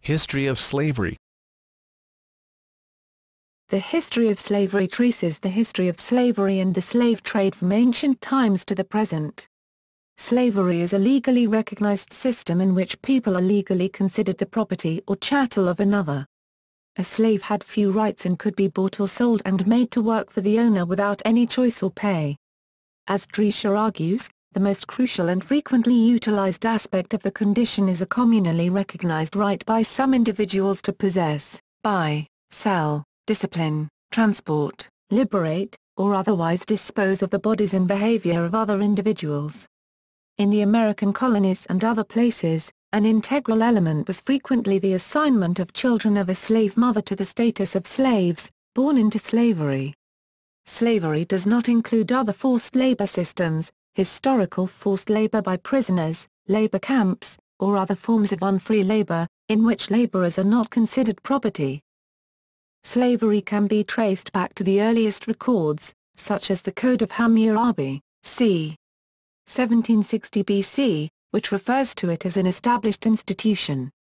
History of slavery. The history of slavery traces the history of slavery and the slave trade from ancient times to the present. Slavery is a legally recognized system in which people are legally considered the property or chattel of another. A slave had few rights and could be bought or sold and made to work for the owner without any choice or pay. As Drescher argues, the most crucial and frequently utilized aspect of the condition is a communally recognized right by some individuals to possess, buy, sell, discipline, transport, liberate, or otherwise dispose of the bodies and behavior of other individuals. In the American colonies and other places, an integral element was frequently the assignment of children of a slave mother to the status of slaves, born into slavery. Slavery does not include other forced labor systems, historical forced labor by prisoners, labor camps, or other forms of unfree labor, in which laborers are not considered property. Slavery can be traced back to the earliest records, such as the Code of Hammurabi, c. 1760 BC, which refers to it as an established institution.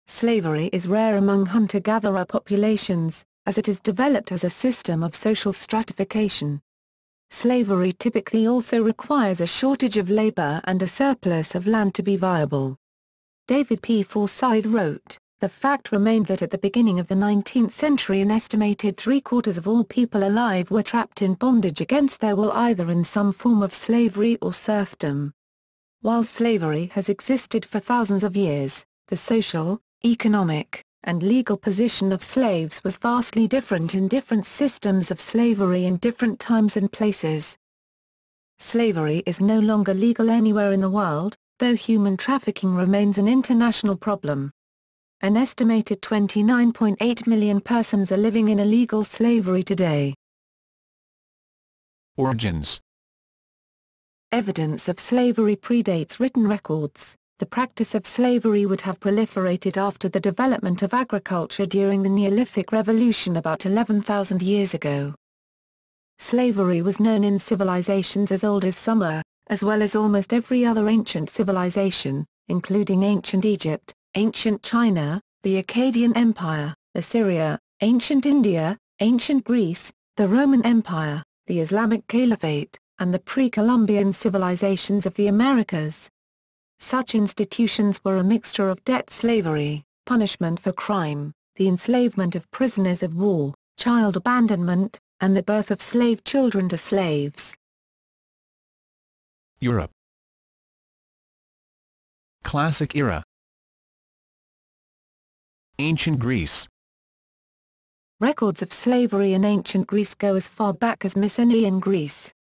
Slavery is rare among hunter-gatherer populations, as it is developed as a system of social stratification. Slavery typically also requires a shortage of labor and a surplus of land to be viable. David P. Forsyth wrote, "The fact remained that at the beginning of the 19th century an estimated 3/4 of all people alive were trapped in bondage against their will either in some form of slavery or serfdom." While slavery has existed for thousands of years, the social, economic, and legal position of slaves was vastly different in different systems of slavery in different times and places. Slavery is no longer legal anywhere in the world, though human trafficking remains an international problem. An estimated 29.8 million persons are living in illegal slavery today. Origins. Evidence of slavery predates written records. The practice of slavery would have proliferated after the development of agriculture during the Neolithic Revolution about 11,000 years ago. Slavery was known in civilizations as old as Sumer, as well as almost every other ancient civilization, including ancient Egypt, ancient China, the Akkadian Empire, Assyria, ancient India, ancient Greece, the Roman Empire, the Islamic Caliphate, and the pre-Columbian civilizations of the Americas. Such institutions were a mixture of debt slavery, punishment for crime, the enslavement of prisoners of war, child abandonment, and the birth of slave children to slaves. Europe. Classic era. Ancient Greece. Records of slavery in ancient Greece go as far back as Mycenaean Greece.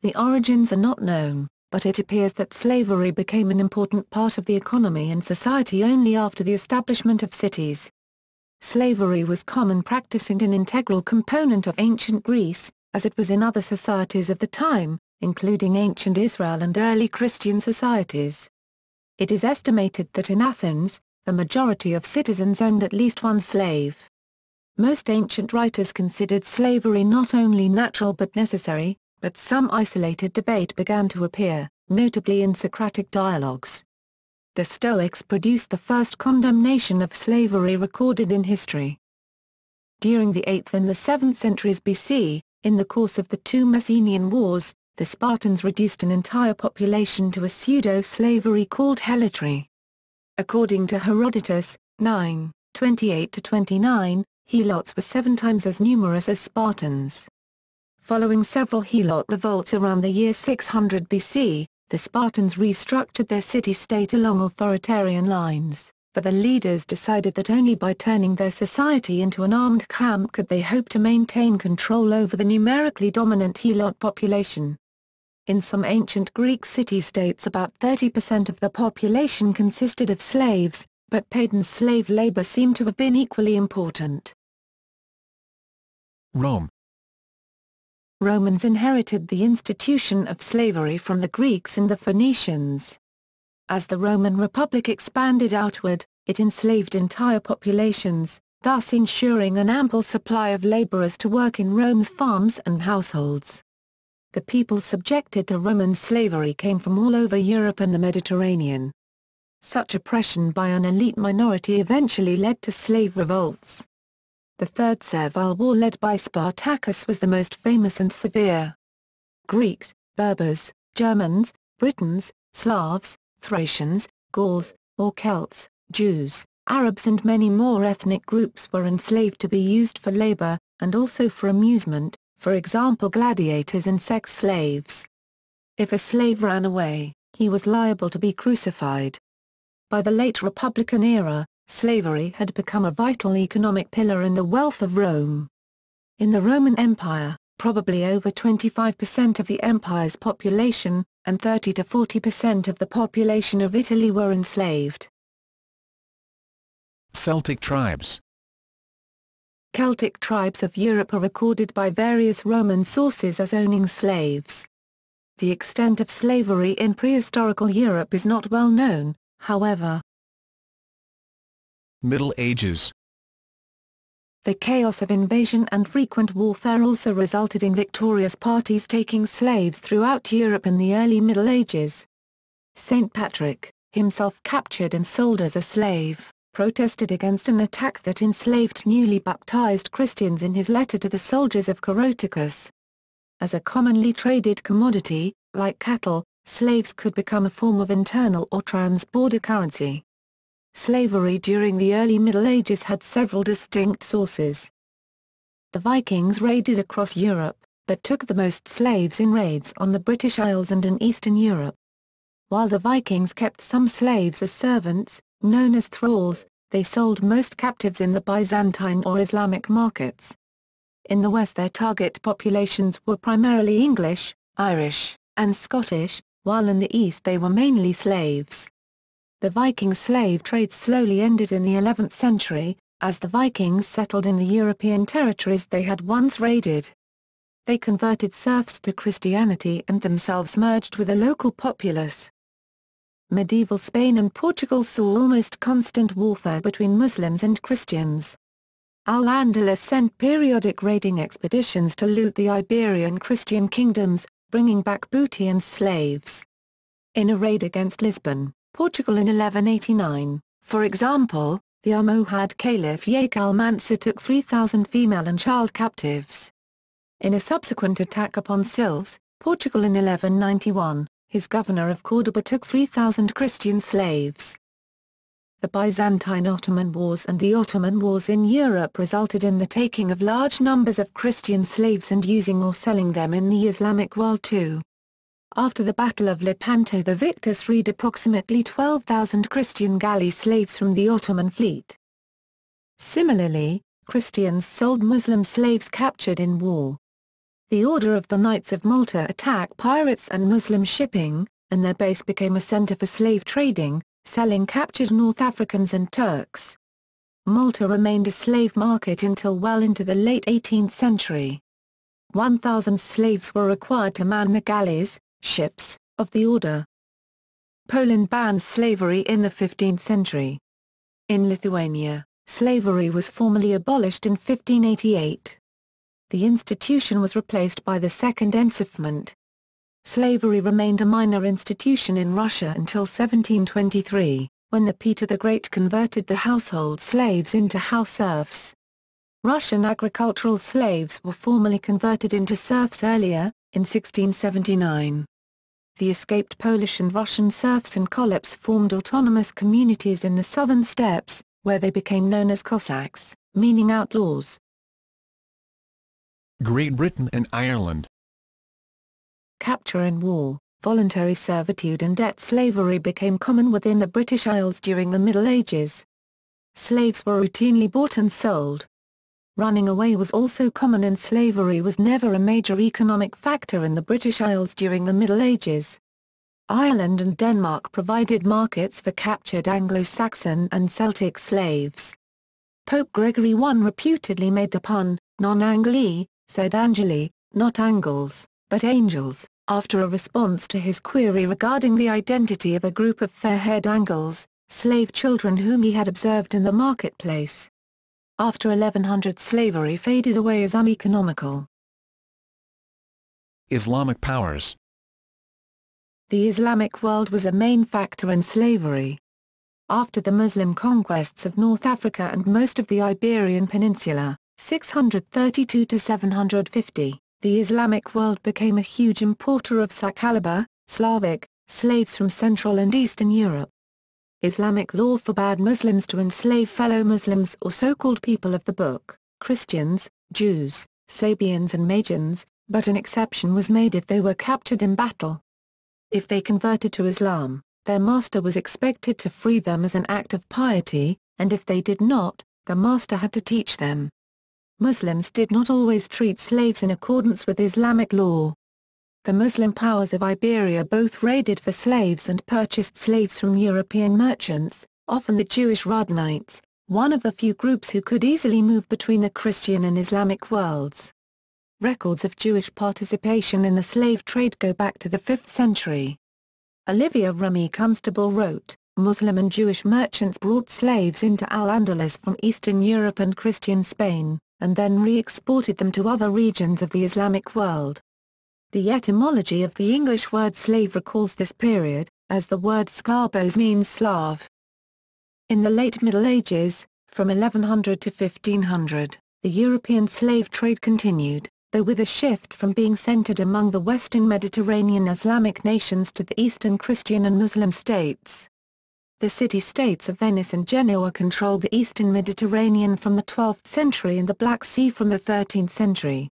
The origins are not known, but it appears that slavery became an important part of the economy and society only after the establishment of cities. Slavery was common practice and an integral component of ancient Greece, as it was in other societies of the time, including ancient Israel and early Christian societies. It is estimated that in Athens, the majority of citizens owned at least one slave. Most ancient writers considered slavery not only natural but necessary, but some isolated debate began to appear, notably in Socratic dialogues. The Stoics produced the first condemnation of slavery recorded in history. During the 8th and the 7th centuries BC, in the course of the two Messenian Wars, the Spartans reduced an entire population to a pseudo-slavery called helatry. According to Herodotus, 9:28-29, helots were 7 times as numerous as Spartans. Following several helot revolts around the year 600 BC, the Spartans restructured their city-state along authoritarian lines, but the leaders decided that only by turning their society into an armed camp could they hope to maintain control over the numerically dominant helot population. In some ancient Greek city-states about 30% of the population consisted of slaves, but paid and slave labor seem to have been equally important. Rome. Romans inherited the institution of slavery from the Greeks and the Phoenicians. As the Roman Republic expanded outward, it enslaved entire populations, thus ensuring an ample supply of laborers to work in Rome's farms and households. The people subjected to Roman slavery came from all over Europe and the Mediterranean. Such oppression by an elite minority eventually led to slave revolts. The Third Servile War led by Spartacus was the most famous and severe. Greeks, Berbers, Germans, Britons, Slavs, Thracians, Gauls, or Celts, Jews, Arabs and many more ethnic groups were enslaved to be used for labor, and also for amusement, for example gladiators and sex slaves. If a slave ran away, he was liable to be crucified. By the late Republican era, slavery had become a vital economic pillar in the wealth of Rome. In the Roman Empire, probably over 25% of the empire's population, and 30 to 40% of the population of Italy were enslaved. Celtic tribes. Celtic tribes of Europe are recorded by various Roman sources as owning slaves. The extent of slavery in prehistorical Europe is not well known, however. Middle Ages. The chaos of invasion and frequent warfare also resulted in victorious parties taking slaves throughout Europe in the early Middle Ages. Saint Patrick, himself captured and sold as a slave, protested against an attack that enslaved newly baptized Christians in his letter to the soldiers of Coroticus. As a commonly traded commodity, like cattle, slaves could become a form of internal or trans-border currency. Slavery during the early Middle Ages had several distinct sources. The Vikings raided across Europe, but took the most slaves in raids on the British Isles and in Eastern Europe. While the Vikings kept some slaves as servants, known as thralls, they sold most captives in the Byzantine or Islamic markets. In the West their target populations were primarily English, Irish, and Scottish, while in the East they were mainly slaves. The Viking slave trade slowly ended in the 11th century, as the Vikings settled in the European territories they had once raided. They converted serfs to Christianity and themselves merged with the local populace. Medieval Spain and Portugal saw almost constant warfare between Muslims and Christians. Al-Andalus sent periodic raiding expeditions to loot the Iberian Christian kingdoms, bringing back booty and slaves. In a raid against Lisbon, Portugal in 1189, for example, the Almohad Caliph Yaqub al-Mansur took 3,000 female and child captives. In a subsequent attack upon Silves, Portugal in 1191, his governor of Córdoba took 3,000 Christian slaves. The Byzantine-Ottoman Wars and the Ottoman Wars in Europe resulted in the taking of large numbers of Christian slaves and using or selling them in the Islamic world too. After the Battle of Lepanto the victors freed approximately 12,000 Christian galley slaves from the Ottoman fleet. Similarly, Christians sold Muslim slaves captured in war. The Order of the Knights of Malta attacked pirates and Muslim shipping, and their base became a center for slave trading, selling captured North Africans and Turks. Malta remained a slave market until well into the late 18th century. 1,000 slaves were required to man the galleys, ships, of the order. Poland banned slavery in the 15th century. In Lithuania, slavery was formally abolished in 1588. The institution was replaced by the Second Enslavement. Slavery remained a minor institution in Russia until 1723, when the Peter the Great converted the household slaves into house serfs. Russian agricultural slaves were formally converted into serfs earlier, in 1679. The escaped Polish and Russian serfs and Koleps formed autonomous communities in the southern steppes, where they became known as Cossacks, meaning outlaws. Great Britain and Ireland. Capture in war, voluntary servitude and debt slavery became common within the British Isles during the Middle Ages. Slaves were routinely bought and sold. Running away was also common and slavery was never a major economic factor in the British Isles during the Middle Ages. Ireland and Denmark provided markets for captured Anglo-Saxon and Celtic slaves. Pope Gregory I reputedly made the pun, non Angli, said Angeli, not Angles, but angels, after a response to his query regarding the identity of a group of fair-haired Angles, slave children whom he had observed in the marketplace. After 1100 slavery faded away as uneconomical. Islamic powers. The Islamic world was a main factor in slavery. After the Muslim conquests of North Africa and most of the Iberian Peninsula, 632 to 750, the Islamic world became a huge importer of Sakhalaba, Slavic, slaves from Central and Eastern Europe. Islamic law forbade Muslims to enslave fellow Muslims or so-called people of the book, Christians, Jews, Sabians and Magians, but an exception was made if they were captured in battle. If they converted to Islam, their master was expected to free them as an act of piety, and if they did not, the master had to teach them. Muslims did not always treat slaves in accordance with Islamic law. The Muslim powers of Iberia both raided for slaves and purchased slaves from European merchants, often the Jewish Radhanites, one of the few groups who could easily move between the Christian and Islamic worlds. Records of Jewish participation in the slave trade go back to the 5th century. Olivia Remy Constable wrote, Muslim and Jewish merchants brought slaves into Al-Andalus from Eastern Europe and Christian Spain, and then re-exported them to other regions of the Islamic world. The etymology of the English word slave recalls this period, as the word skarbos means Slav. In the late Middle Ages, from 1100 to 1500, the European slave trade continued, though with a shift from being centered among the Western Mediterranean Islamic nations to the Eastern Christian and Muslim states. The city-states of Venice and Genoa controlled the Eastern Mediterranean from the 12th century and the Black Sea from the 13th century.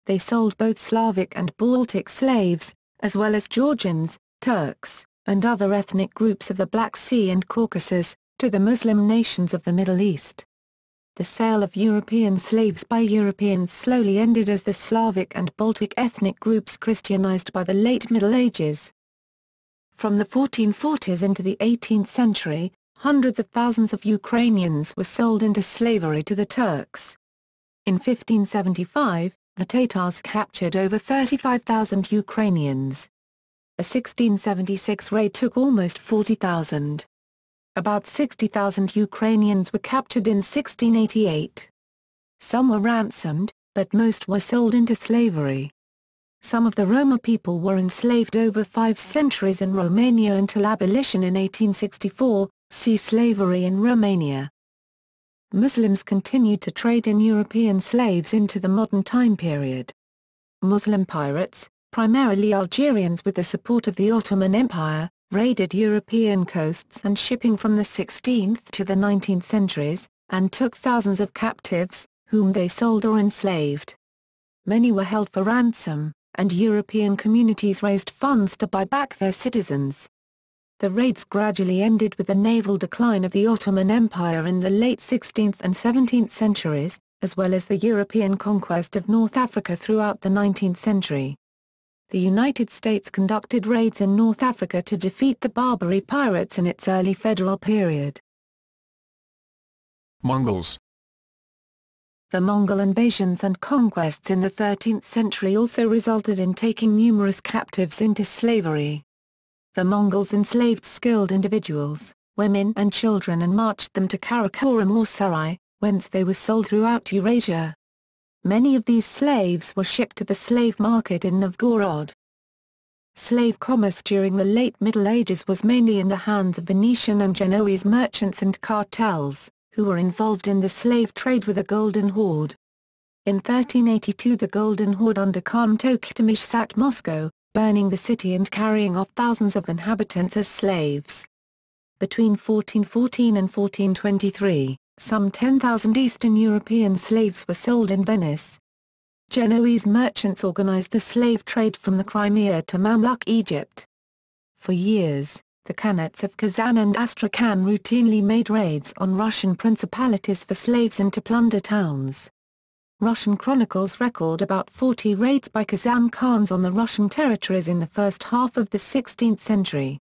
They sold both Slavic and Baltic slaves, as well as Georgians, Turks, and other ethnic groups of the Black Sea and Caucasus, to the Muslim nations of the Middle East. The sale of European slaves by Europeans slowly ended as the Slavic and Baltic ethnic groups Christianized by the late Middle Ages. From the 1440s into the 18th century, hundreds of thousands of Ukrainians were sold into slavery to the Turks. In 1575, the Tatars captured over 35,000 Ukrainians. A 1676 raid took almost 40,000. About 60,000 Ukrainians were captured in 1688. Some were ransomed, but most were sold into slavery. Some of the Roma people were enslaved over 5 centuries in Romania until abolition in 1864, see slavery in Romania. Muslims continued to trade in European slaves into the modern time period. Muslim pirates, primarily Algerians with the support of the Ottoman Empire, raided European coasts and shipping from the 16th to the 19th centuries, and took thousands of captives, whom they sold or enslaved. Many were held for ransom, and European communities raised funds to buy back their citizens. The raids gradually ended with the naval decline of the Ottoman Empire in the late 16th and 17th centuries, as well as the European conquest of North Africa throughout the 19th century. The United States conducted raids in North Africa to defeat the Barbary pirates in its early federal period. Mongols. The Mongol invasions and conquests in the 13th century also resulted in taking numerous captives into slavery. The Mongols enslaved skilled individuals, women and children and marched them to Karakoram or Sarai, whence they were sold throughout Eurasia. Many of these slaves were shipped to the slave market in Novgorod. Slave commerce during the late Middle Ages was mainly in the hands of Venetian and Genoese merchants and cartels, who were involved in the slave trade with the Golden Horde. In 1382 the Golden Horde under Khan Tokhtamysh sacked Moscow, burning the city and carrying off thousands of inhabitants as slaves. Between 1414 and 1423, some 10,000 Eastern European slaves were sold in Venice. Genoese merchants organized the slave trade from the Crimea to Mamluk Egypt. For years, the Khanates of Kazan and Astrakhan routinely made raids on Russian principalities for slaves and to plunder towns. Russian chronicles record about 40 raids by Kazan Khans on the Russian territories in the first half of the 16th century.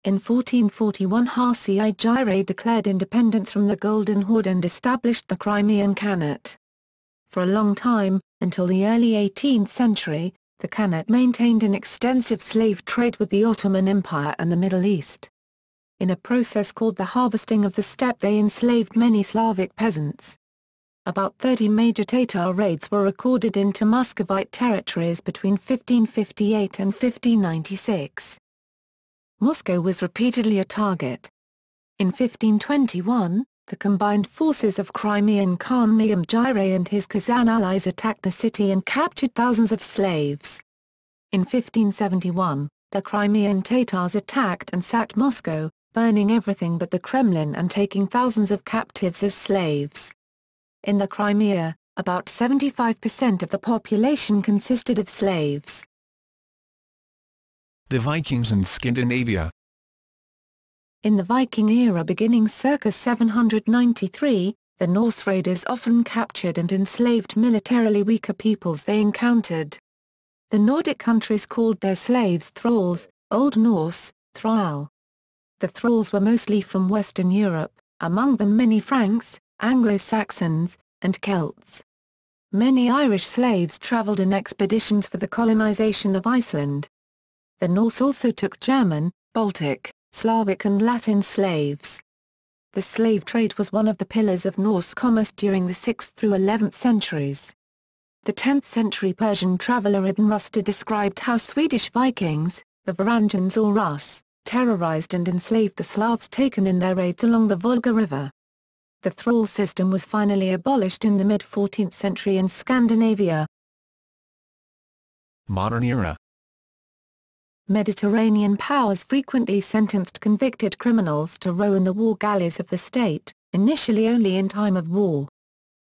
In 1441 Hasi Gire declared independence from the Golden Horde and established the Crimean Khanate. For a long time, until the early 18th century, the Khanate maintained an extensive slave trade with the Ottoman Empire and the Middle East. In a process called the harvesting of the steppe they enslaved many Slavic peasants. About 30 major Tatar raids were recorded into Muscovite territories between 1558 and 1596. Moscow was repeatedly a target. In 1521, the combined forces of Crimean Khan Niamjire and his Kazan allies attacked the city and captured thousands of slaves. In 1571, the Crimean Tatars attacked and sacked Moscow, burning everything but the Kremlin and taking thousands of captives as slaves. In the Crimea, about 75% of the population consisted of slaves. The Vikings in Scandinavia. In the Viking era beginning circa 793, the Norse raiders often captured and enslaved militarily weaker peoples they encountered. The Nordic countries called their slaves thralls, Old Norse, thrall. The thralls were mostly from Western Europe, among them many Franks, Anglo-Saxons, and Celts. Many Irish slaves travelled in expeditions for the colonization of Iceland. The Norse also took German, Baltic, Slavic and Latin slaves. The slave trade was one of the pillars of Norse commerce during the 6th through 11th centuries. The 10th century Persian traveller Ibn Rusta described how Swedish Vikings, the Varangians or Rus, terrorized and enslaved the Slavs taken in their raids along the Volga River. The thrall system was finally abolished in the mid-14th century in Scandinavia. Modern era. Mediterranean powers frequently sentenced convicted criminals to row in the war galleys of the state, initially only in time of war.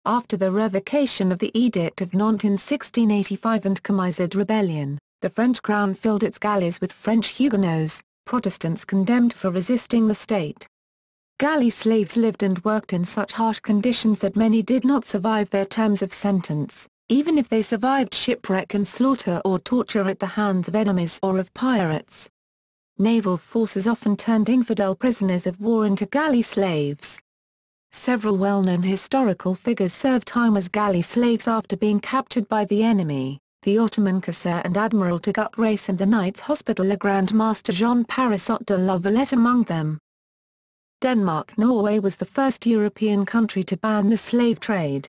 After the revocation of the Edict of Nantes in 1685 and Camisard rebellion, the French crown filled its galleys with French Huguenots, Protestants condemned for resisting the state. Galley slaves lived and worked in such harsh conditions that many did not survive their terms of sentence, even if they survived shipwreck and slaughter or torture at the hands of enemies or of pirates. Naval forces often turned infidel prisoners of war into galley slaves. Several well-known historical figures served time as galley slaves after being captured by the enemy, the Ottoman corsair and Admiral Tagut Reis and the Knights Hospitaller Grand Master Jean Parasot de la Valette among them. Denmark-Norway was the first European country to ban the slave trade.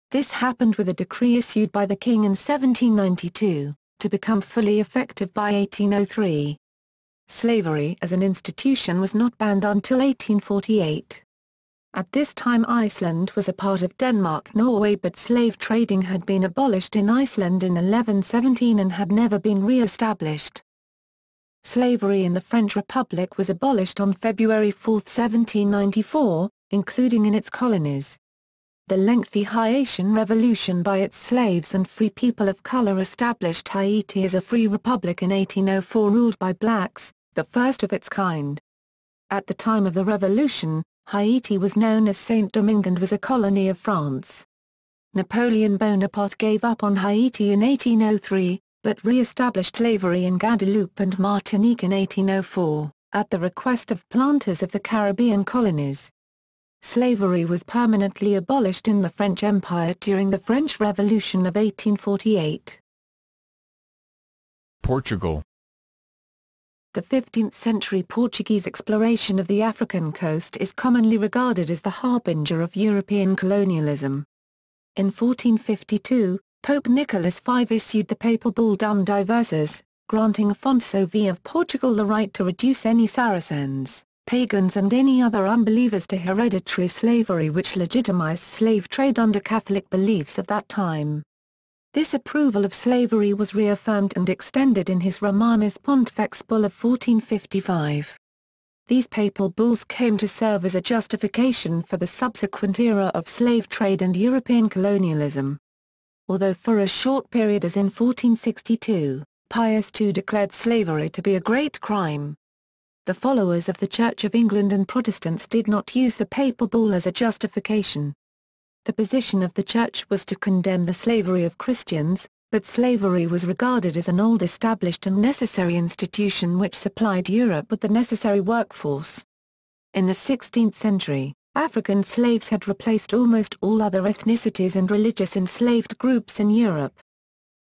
This happened with a decree issued by the king in 1792, to become fully effective by 1803. Slavery as an institution was not banned until 1848. At this time Iceland was a part of Denmark-Norway but slave trading had been abolished in Iceland in 1117 and had never been re-established. Slavery in the French Republic was abolished on February 4, 1794, including in its colonies. The lengthy Haitian Revolution by its slaves and free people of color established Haiti as a free republic in 1804 ruled by blacks, the first of its kind. At the time of the revolution, Haiti was known as Saint-Domingue and was a colony of France. Napoleon Bonaparte gave up on Haiti in 1803, but re-established slavery in Guadeloupe and Martinique in 1804, at the request of planters of the Caribbean colonies. Slavery was permanently abolished in the French Empire during the French Revolution of 1848. Portugal. The 15th-century Portuguese exploration of the African coast is commonly regarded as the harbinger of European colonialism. In 1452, Pope Nicholas V issued the papal bull Dum Diversas, granting Afonso V of Portugal the right to reduce any Saracens, pagans and any other unbelievers to hereditary slavery which legitimized slave trade under Catholic beliefs of that time. This approval of slavery was reaffirmed and extended in his Romanus Pontifex Bull of 1455. These papal bulls came to serve as a justification for the subsequent era of slave trade and European colonialism. Although for a short period as in 1462, Pius II declared slavery to be a great crime. The followers of the Church of England and Protestants did not use the papal bull as a justification. The position of the Church was to condemn the slavery of Christians, but slavery was regarded as an old established and necessary institution which supplied Europe with the necessary workforce. In the 16th century, African slaves had replaced almost all other ethnicities and religious enslaved groups in Europe.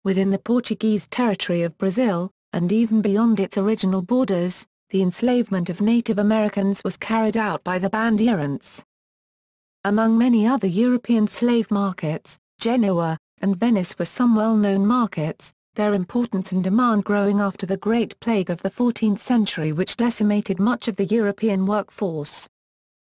Within the Portuguese territory of Brazil, and even beyond its original borders, the enslavement of Native Americans was carried out by the Bandeirantes. Among many other European slave markets, Genoa and Venice were some well-known markets, their importance and demand growing after the Great Plague of the 14th century which decimated much of the European workforce.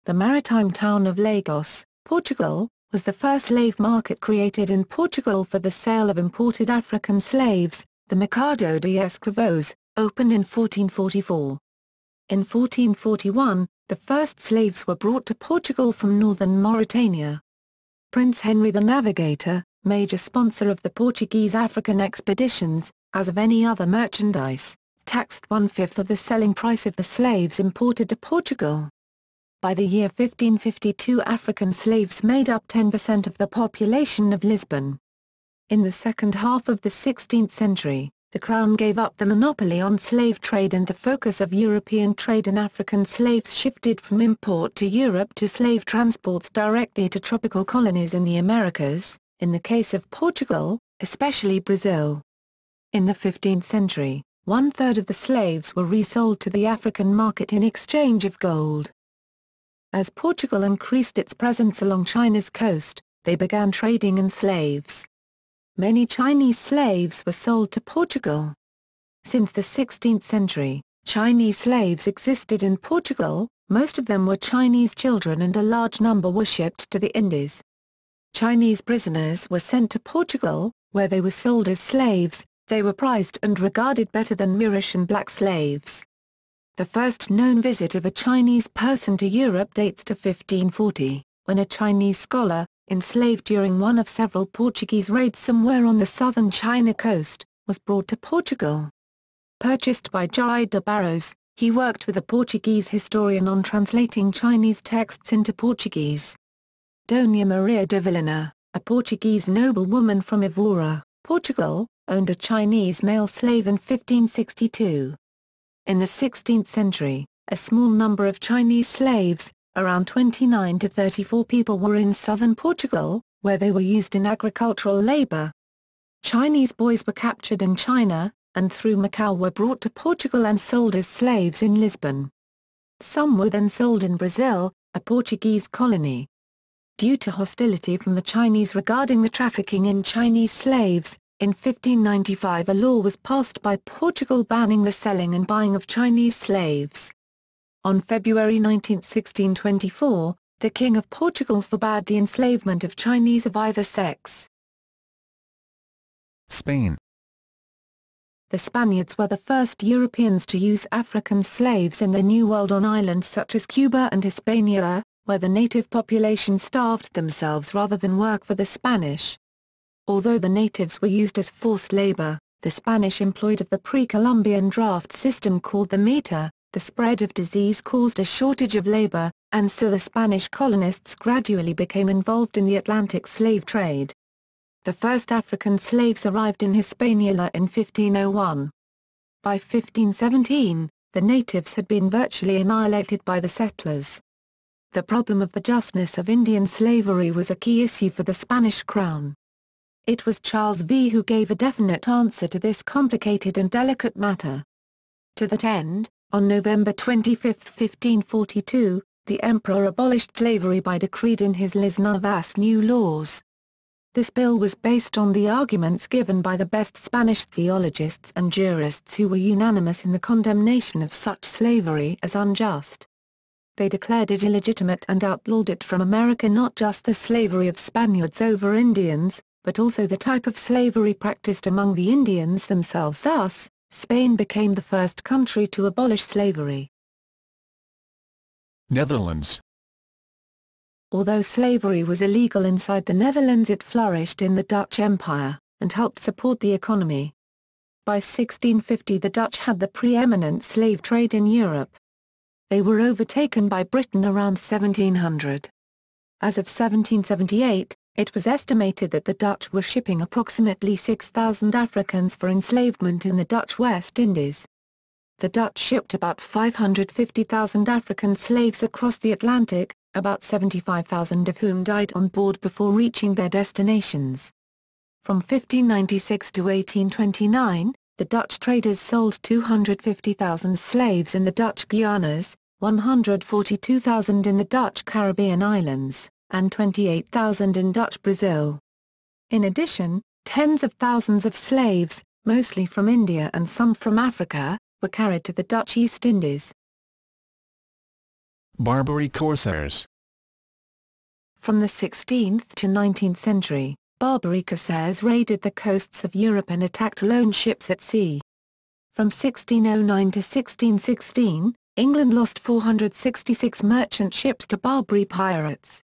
The maritime town of Lagos, Portugal, was the first slave market created in Portugal for the sale of imported African slaves. The Mercado de Escravos, opened in 1444. In 1441, the first slaves were brought to Portugal from northern Mauritania. Prince Henry the Navigator, major sponsor of the Portuguese African expeditions, as of any other merchandise, taxed 1/5 of the selling price of the slaves imported to Portugal. By the year 1552, African slaves made up 10% of the population of Lisbon. In the second half of the 16th century, the Crown gave up the monopoly on slave trade and the focus of European trade in African slaves shifted from import to Europe to slave transports directly to tropical colonies in the Americas, in the case of Portugal, especially Brazil. In the 15th century, 1/3 of the slaves were resold to the African market in exchange of gold. As Portugal increased its presence along China's coast, they began trading in slaves. Many Chinese slaves were sold to Portugal. Since the 16th century, Chinese slaves existed in Portugal, most of them were Chinese children and a large number were shipped to the Indies. Chinese prisoners were sent to Portugal, where they were sold as slaves. They were prized and regarded better than Moorish and black slaves. The first known visit of a Chinese person to Europe dates to 1540, when a Chinese scholar, enslaved during one of several Portuguese raids somewhere on the southern China coast, was brought to Portugal. Purchased by João de Barros, he worked with a Portuguese historian on translating Chinese texts into Portuguese. Dona Maria de Vilhena, a Portuguese noblewoman from Évora, Portugal, owned a Chinese male slave in 1562. In the 16th century, a small number of Chinese slaves, around 29 to 34 people, were in southern Portugal, where they were used in agricultural labor. Chinese boys were captured in China, and through Macau were brought to Portugal and sold as slaves in Lisbon. Some were then sold in Brazil, a Portuguese colony. Due to hostility from the Chinese regarding the trafficking in Chinese slaves, in 1595 a law was passed by Portugal banning the selling and buying of Chinese slaves. On February 19, 1624, the King of Portugal forbade the enslavement of Chinese of either sex. Spain. The Spaniards were the first Europeans to use African slaves in the New World on islands such as Cuba and Hispaniola, where the native population starved themselves rather than work for the Spanish. Although the natives were used as forced labor, the Spanish employed of the pre-Columbian draft system called the meter. The spread of disease caused a shortage of labor, and so the Spanish colonists gradually became involved in the Atlantic slave trade. The first African slaves arrived in Hispaniola in 1501. By 1517, the natives had been virtually annihilated by the settlers. The problem of the justness of Indian slavery was a key issue for the Spanish crown. It was Charles V who gave a definite answer to this complicated and delicate matter. To that end, on November 25, 1542, the emperor abolished slavery by decreed in his Les Novas New Laws. This bill was based on the arguments given by the best Spanish theologists and jurists who were unanimous in the condemnation of such slavery as unjust. They declared it illegitimate and outlawed it from America, not just the slavery of Spaniards over Indians, but also the type of slavery practiced among the Indians themselves. Thus, Spain became the first country to abolish slavery. Netherlands. Although slavery was illegal inside the Netherlands, it flourished in the Dutch Empire, and helped support the economy. By 1650 the Dutch had the preeminent slave trade in Europe. They were overtaken by Britain around 1700. As of 1778, it was estimated that the Dutch were shipping approximately 6,000 Africans for enslavement in the Dutch West Indies. The Dutch shipped about 550,000 African slaves across the Atlantic, about 75,000 of whom died on board before reaching their destinations. From 1596 to 1829, the Dutch traders sold 250,000 slaves in the Dutch Guianas, 142,000 in the Dutch Caribbean islands, and 28,000 in Dutch Brazil. In addition, tens of thousands of slaves, mostly from India and some from Africa, were carried to the Dutch East Indies. Barbary corsairs. From the 16th to 19th century, Barbary corsairs raided the coasts of Europe and attacked lone ships at sea. From 1609 to 1616, England lost 466 merchant ships to Barbary pirates.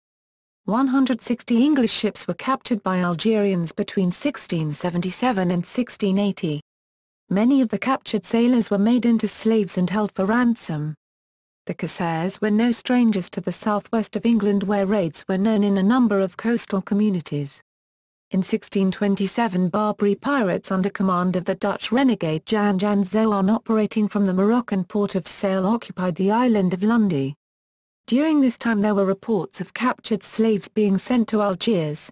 160 English ships were captured by Algerians between 1677 and 1680. Many of the captured sailors were made into slaves and held for ransom. The corsairs were no strangers to the southwest of England, where raids were known in a number of coastal communities. In 1627, Barbary pirates under command of the Dutch renegade Jan Jan Zoan, operating from the Moroccan port of Sale, occupied the island of Lundy. During this time there were reports of captured slaves being sent to Algiers.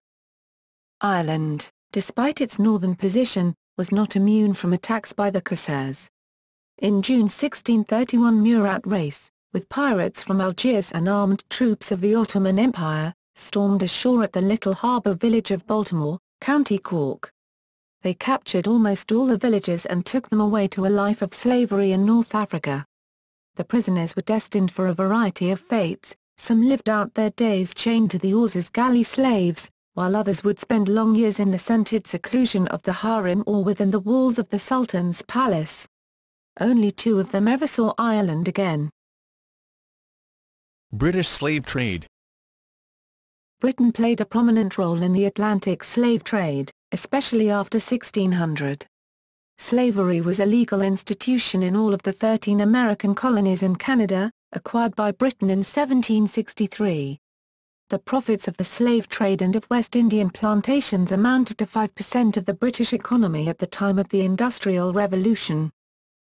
Ireland, despite its northern position, was not immune from attacks by the corsairs. In June 1631, Murat Reis, with pirates from Algiers and armed troops of the Ottoman Empire, stormed ashore at the little harbour village of Baltimore, County Cork. They captured almost all the villagers and took them away to a life of slavery in North Africa. The prisoners were destined for a variety of fates. Some lived out their days chained to the oars as galley slaves, while others would spend long years in the scented seclusion of the harem or within the walls of the Sultan's palace. Only 2 of them ever saw Ireland again. British slave trade. Britain played a prominent role in the Atlantic slave trade, especially after 1600. Slavery was a legal institution in all of the 13 American colonies and Canada, acquired by Britain in 1763. The profits of the slave trade and of West Indian plantations amounted to 5% of the British economy at the time of the Industrial Revolution.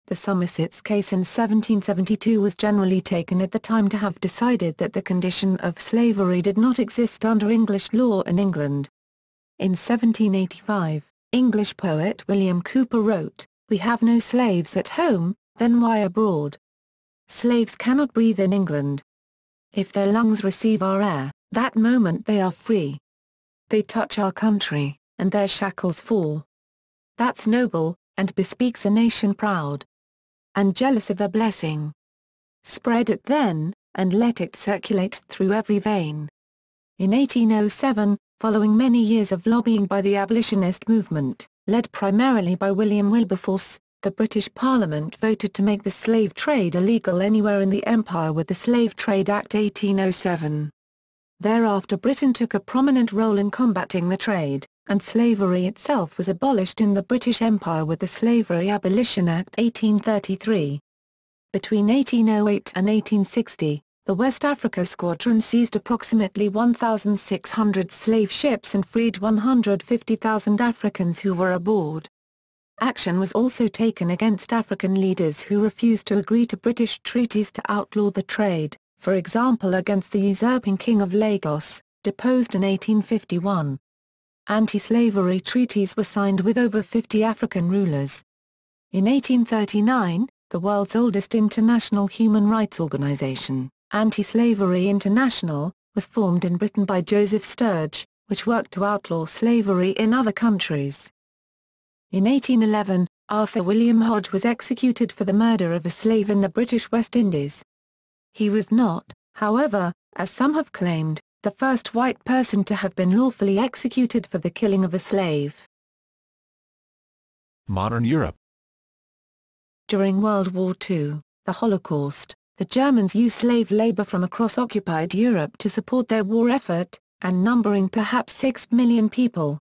The Somersets case in 1772 was generally taken at the time to have decided that the condition of slavery did not exist under English law in England. In 1785, English poet William Cowper wrote, "We have no slaves at home, then why abroad? Slaves cannot breathe in England. If their lungs receive our air, that moment they are free. They touch our country, and their shackles fall. That's noble, and bespeaks a nation proud and jealous of their blessing. Spread it then, and let it circulate through every vein." In 1807, following many years of lobbying by the abolitionist movement, led primarily by William Wilberforce, the British Parliament voted to make the slave trade illegal anywhere in the Empire with the Slave Trade Act 1807. Thereafter Britain took a prominent role in combating the trade, and slavery itself was abolished in the British Empire with the Slavery Abolition Act 1833. Between 1808 and 1860, the West Africa Squadron seized approximately 1,600 slave ships and freed 150,000 Africans who were aboard. Action was also taken against African leaders who refused to agree to British treaties to outlaw the trade, for example against the usurping King of Lagos, deposed in 1851. Anti-slavery treaties were signed with over 50 African rulers. In 1839, the world's oldest international human rights organization, Anti-Slavery International, was formed in Britain by Joseph Sturge, which worked to outlaw slavery in other countries. In 1811, Arthur William Hodge was executed for the murder of a slave in the British West Indies. He was not, however, as some have claimed, the first white person to have been lawfully executed for the killing of a slave. Modern Europe. During World War II, the Holocaust, the Germans used slave labor from across occupied Europe to support their war effort, and numbering perhaps 6 million people.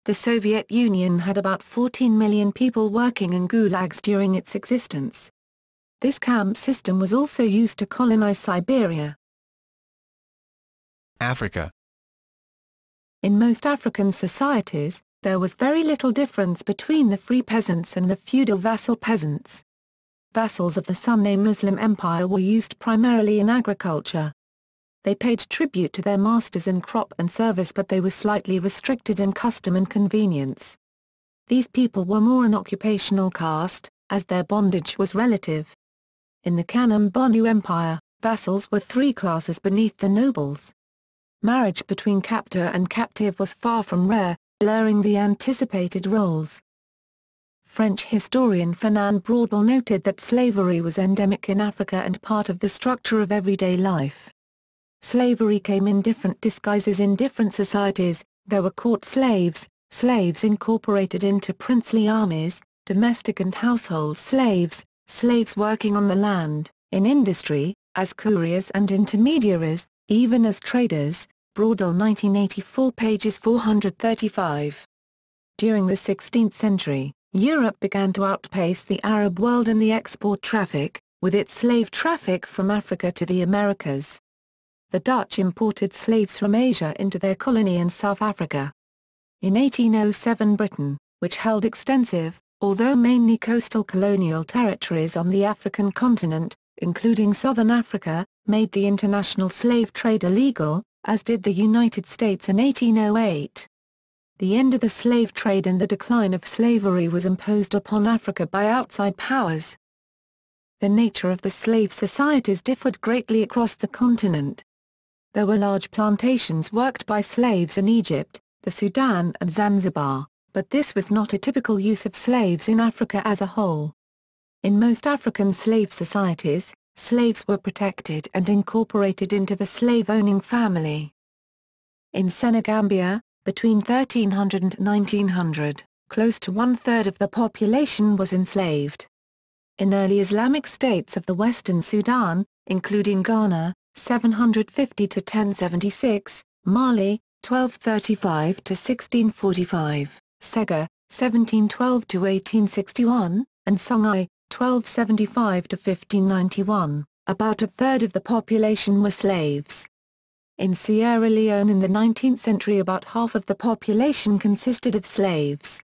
The Soviet Union had about 14 million people working in gulags during its existence. This camp system was also used to colonize Siberia. Africa. In most African societies, there was very little difference between the free peasants and the feudal vassal peasants. Vassals of the Sunni Muslim Empire were used primarily in agriculture. They paid tribute to their masters in crop and service, but they were slightly restricted in custom and convenience. These people were more an occupational caste, as their bondage was relative. In the Kanem-Bornu Empire, vassals were 3 classes beneath the nobles. Marriage between captor and captive was far from rare, blurring the anticipated roles. French historian Fernand Braudel noted that slavery was endemic in Africa and part of the structure of everyday life. Slavery came in different disguises in different societies. There were court slaves, slaves incorporated into princely armies, domestic and household slaves, slaves working on the land, in industry, as couriers and intermediaries, even as traders. Braudel 1984 pages 435. During the 16th century, Europe began to outpace the Arab world in the export traffic, with its slave traffic from Africa to the Americas. The Dutch imported slaves from Asia into their colony in South Africa. In 1807 Britain, which held extensive, although mainly coastal colonial territories on the African continent, including southern Africa, made the international slave trade illegal, as did the United States in 1808. The end of the slave trade and the decline of slavery was imposed upon Africa by outside powers. The nature of the slave societies differed greatly across the continent. There were large plantations worked by slaves in Egypt, the Sudan and Zanzibar, but this was not a typical use of slaves in Africa as a whole. In most African slave societies, slaves were protected and incorporated into the slave-owning family. In Senegambia, between 1300 and 1900, close to one-third of the population was enslaved. In early Islamic states of the western Sudan, including Ghana, 750 to 1076, Mali, 1235 to 1645, Sega, 1712 to 1861, and Songhai, 1275 to 1591, about a third of the population were slaves. In Sierra Leone in the 19th century about half of the population consisted of slaves.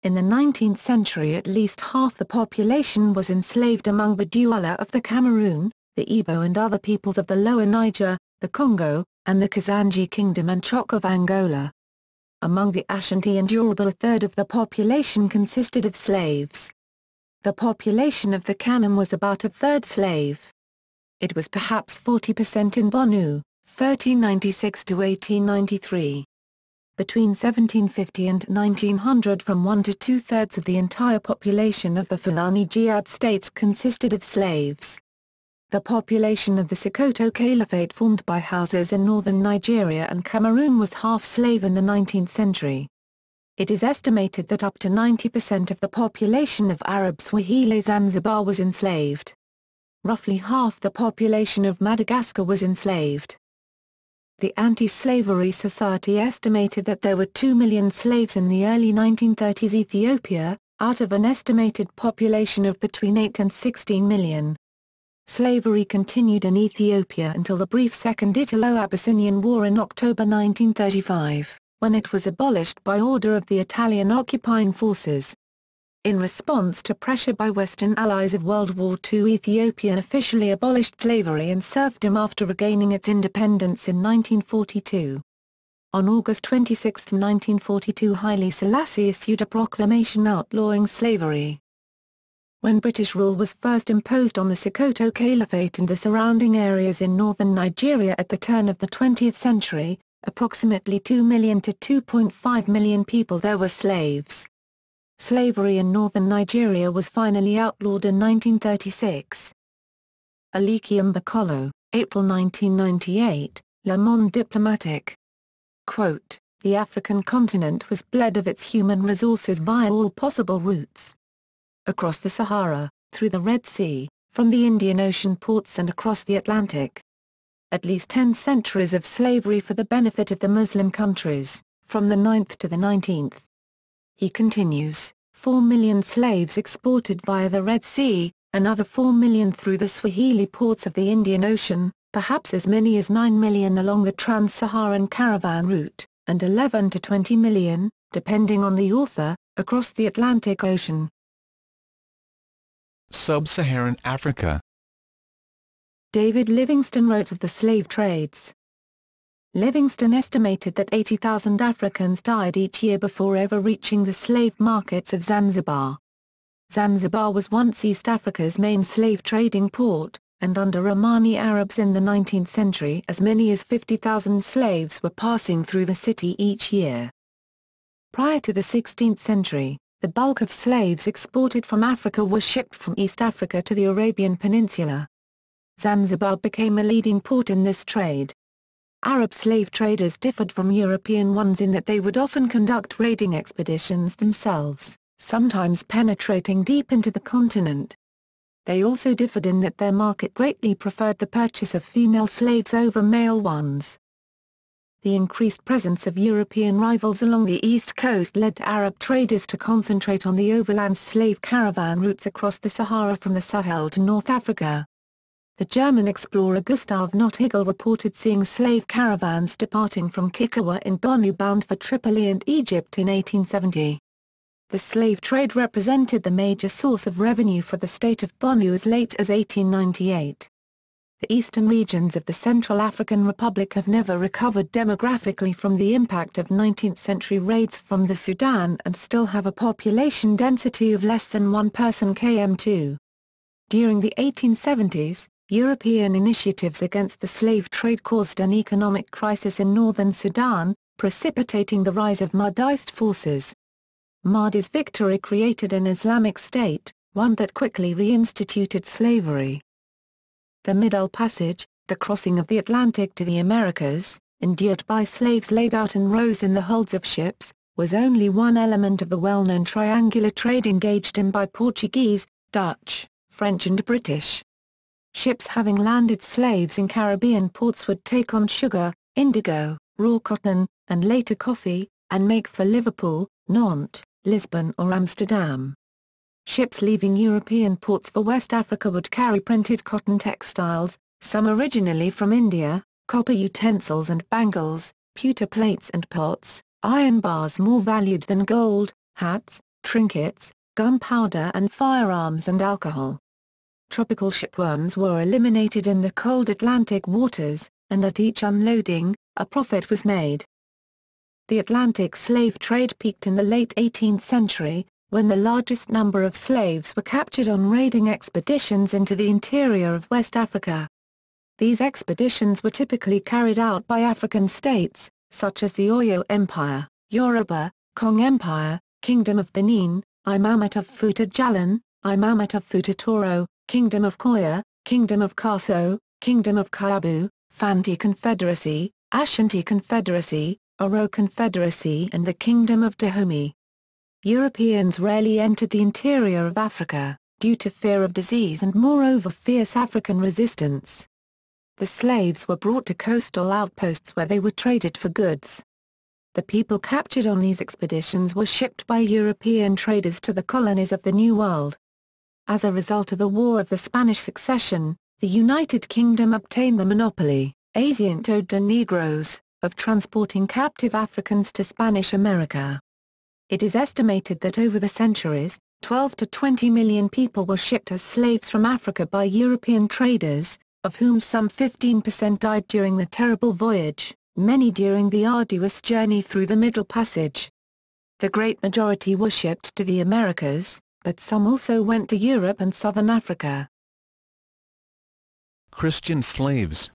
In the 19th century at least half the population was enslaved among the Douala of the Cameroon, the Igbo and other peoples of the Lower Niger, the Congo, and the Kazanji Kingdom and Chok of Angola. Among the Ashanti and Yoruba a third of the population consisted of slaves. The population of the Kanem was about a third slave. It was perhaps 40% in Bonu, 1396 to 1893. Between 1750 and 1900 from 1 to 2/3 of the entire population of the Fulani Jihad states consisted of slaves. The population of the Sokoto Caliphate formed by Hausas in northern Nigeria and Cameroon was half slave in the 19th century. It is estimated that up to 90% of the population of Arab Swahili Zanzibar was enslaved. Roughly half the population of Madagascar was enslaved. The Anti-Slavery Society estimated that there were 2 million slaves in the early 1930s Ethiopia, out of an estimated population of between 8 and 16 million. Slavery continued in Ethiopia until the brief Second Italo-Abyssinian War in October 1935, when it was abolished by order of the Italian occupying forces. In response to pressure by Western allies of World War II, Ethiopia officially abolished slavery and serfdom after regaining its independence in 1942. On August 26, 1942, Haile Selassie issued a proclamation outlawing slavery. When British rule was first imposed on the Sokoto Caliphate and the surrounding areas in northern Nigeria at the turn of the 20th century, approximately 2 million to 2.5 million people there were slaves. Slavery in northern Nigeria was finally outlawed in 1936. Alikium Bakolo, April 1998, Le Monde Diplomatique. Quote, "The African continent was bled of its human resources via all possible routes. Across the Sahara, through the Red Sea, from the Indian Ocean ports and across the Atlantic. At least 10 centuries of slavery for the benefit of the Muslim countries, from the 9th to the 19th. He continues, 4 million slaves exported via the Red Sea, another 4 million through the Swahili ports of the Indian Ocean, perhaps as many as 9 million along the trans-Saharan caravan route, and 11 to 20 million, depending on the author, across the Atlantic Ocean." Sub-Saharan Africa. David Livingstone wrote of the slave trades. Livingstone estimated that 80,000 Africans died each year before ever reaching the slave markets of Zanzibar. Zanzibar was once East Africa's main slave trading port, and under Omani Arabs in the 19th century as many as 50,000 slaves were passing through the city each year. Prior to the 16th century, The bulk of slaves exported from Africa were shipped from East Africa to the Arabian Peninsula. Zanzibar became a leading port in this trade. Arab slave traders differed from European ones in that they would often conduct raiding expeditions themselves, sometimes penetrating deep into the continent. They also differed in that their market greatly preferred the purchase of female slaves over male ones. The increased presence of European rivals along the east coast led to Arab traders to concentrate on the overland slave caravan routes across the Sahara from the Sahel to North Africa. The German explorer Gustav Nottigl reported seeing slave caravans departing from Kikawa in Bornu bound for Tripoli and Egypt in 1870. The slave trade represented the major source of revenue for the state of Bornu as late as 1898. The eastern regions of the Central African Republic have never recovered demographically from the impact of 19th-century raids from the Sudan and still have a population density of less than 1 person km2. During the 1870s, European initiatives against the slave trade caused an economic crisis in northern Sudan, precipitating the rise of Mahdist forces. Mahdi's victory created an Islamic state, one that quickly reinstituted slavery. The Middle Passage, the crossing of the Atlantic to the Americas, endured by slaves laid out in rows in the holds of ships, was only one element of the well-known triangular trade engaged in by Portuguese, Dutch, French and British. Ships having landed slaves in Caribbean ports would take on sugar, indigo, raw cotton, and later coffee, and make for Liverpool, Nantes, Lisbon or Amsterdam. Ships leaving European ports for West Africa would carry printed cotton textiles, some originally from India, copper utensils and bangles, pewter plates and pots, iron bars more valued than gold, hats, trinkets, gunpowder and firearms and alcohol. Tropical shipworms were eliminated in the cold Atlantic waters, and at each unloading, a profit was made. The Atlantic slave trade peaked in the late 18th century, when the largest number of slaves were captured on raiding expeditions into the interior of West Africa. These expeditions were typically carried out by African states, such as the Oyo Empire, Yoruba, Kong Empire, Kingdom of Benin, Imamate of Futa Jalan, Imamate of Futa Toro, Kingdom of Koya, Kingdom of Kaso, Kingdom of Kaabu, Fanti Confederacy, Ashanti Confederacy, Oro Confederacy and the Kingdom of Dahomey. Europeans rarely entered the interior of Africa, due to fear of disease and moreover fierce African resistance. The slaves were brought to coastal outposts where they were traded for goods. The people captured on these expeditions were shipped by European traders to the colonies of the New World. As a result of the War of the Spanish Succession, the United Kingdom obtained the monopoly, Asiento de Negros, of transporting captive Africans to Spanish America. It is estimated that over the centuries, 12 to 20 million people were shipped as slaves from Africa by European traders, of whom some 15% died during the terrible voyage, many during the arduous journey through the Middle Passage. The great majority were shipped to the Americas, but some also went to Europe and southern Africa. Christian slaves.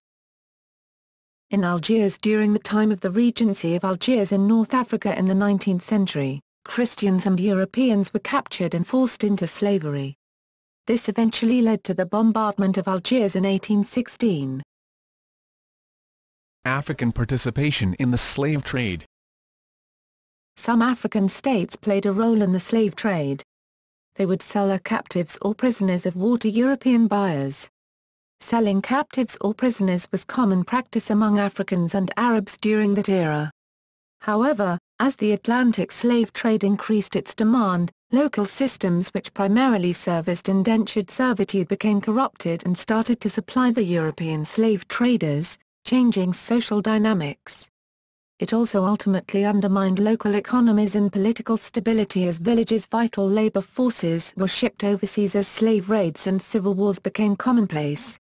In Algiers during the time of the Regency of Algiers in North Africa in the 19th century, Christians and Europeans were captured and forced into slavery. This eventually led to the bombardment of Algiers in 1816. African participation in the slave trade. Some African states played a role in the slave trade. They would sell their captives or prisoners of war to European buyers. Selling captives or prisoners was common practice among Africans and Arabs during that era. However, as the Atlantic slave trade increased its demand, local systems which primarily serviced indentured servitude became corrupted and started to supply the European slave traders, changing social dynamics. It also ultimately undermined local economies and political stability as villages' vital labor forces were shipped overseas as slave raids and civil wars became commonplace.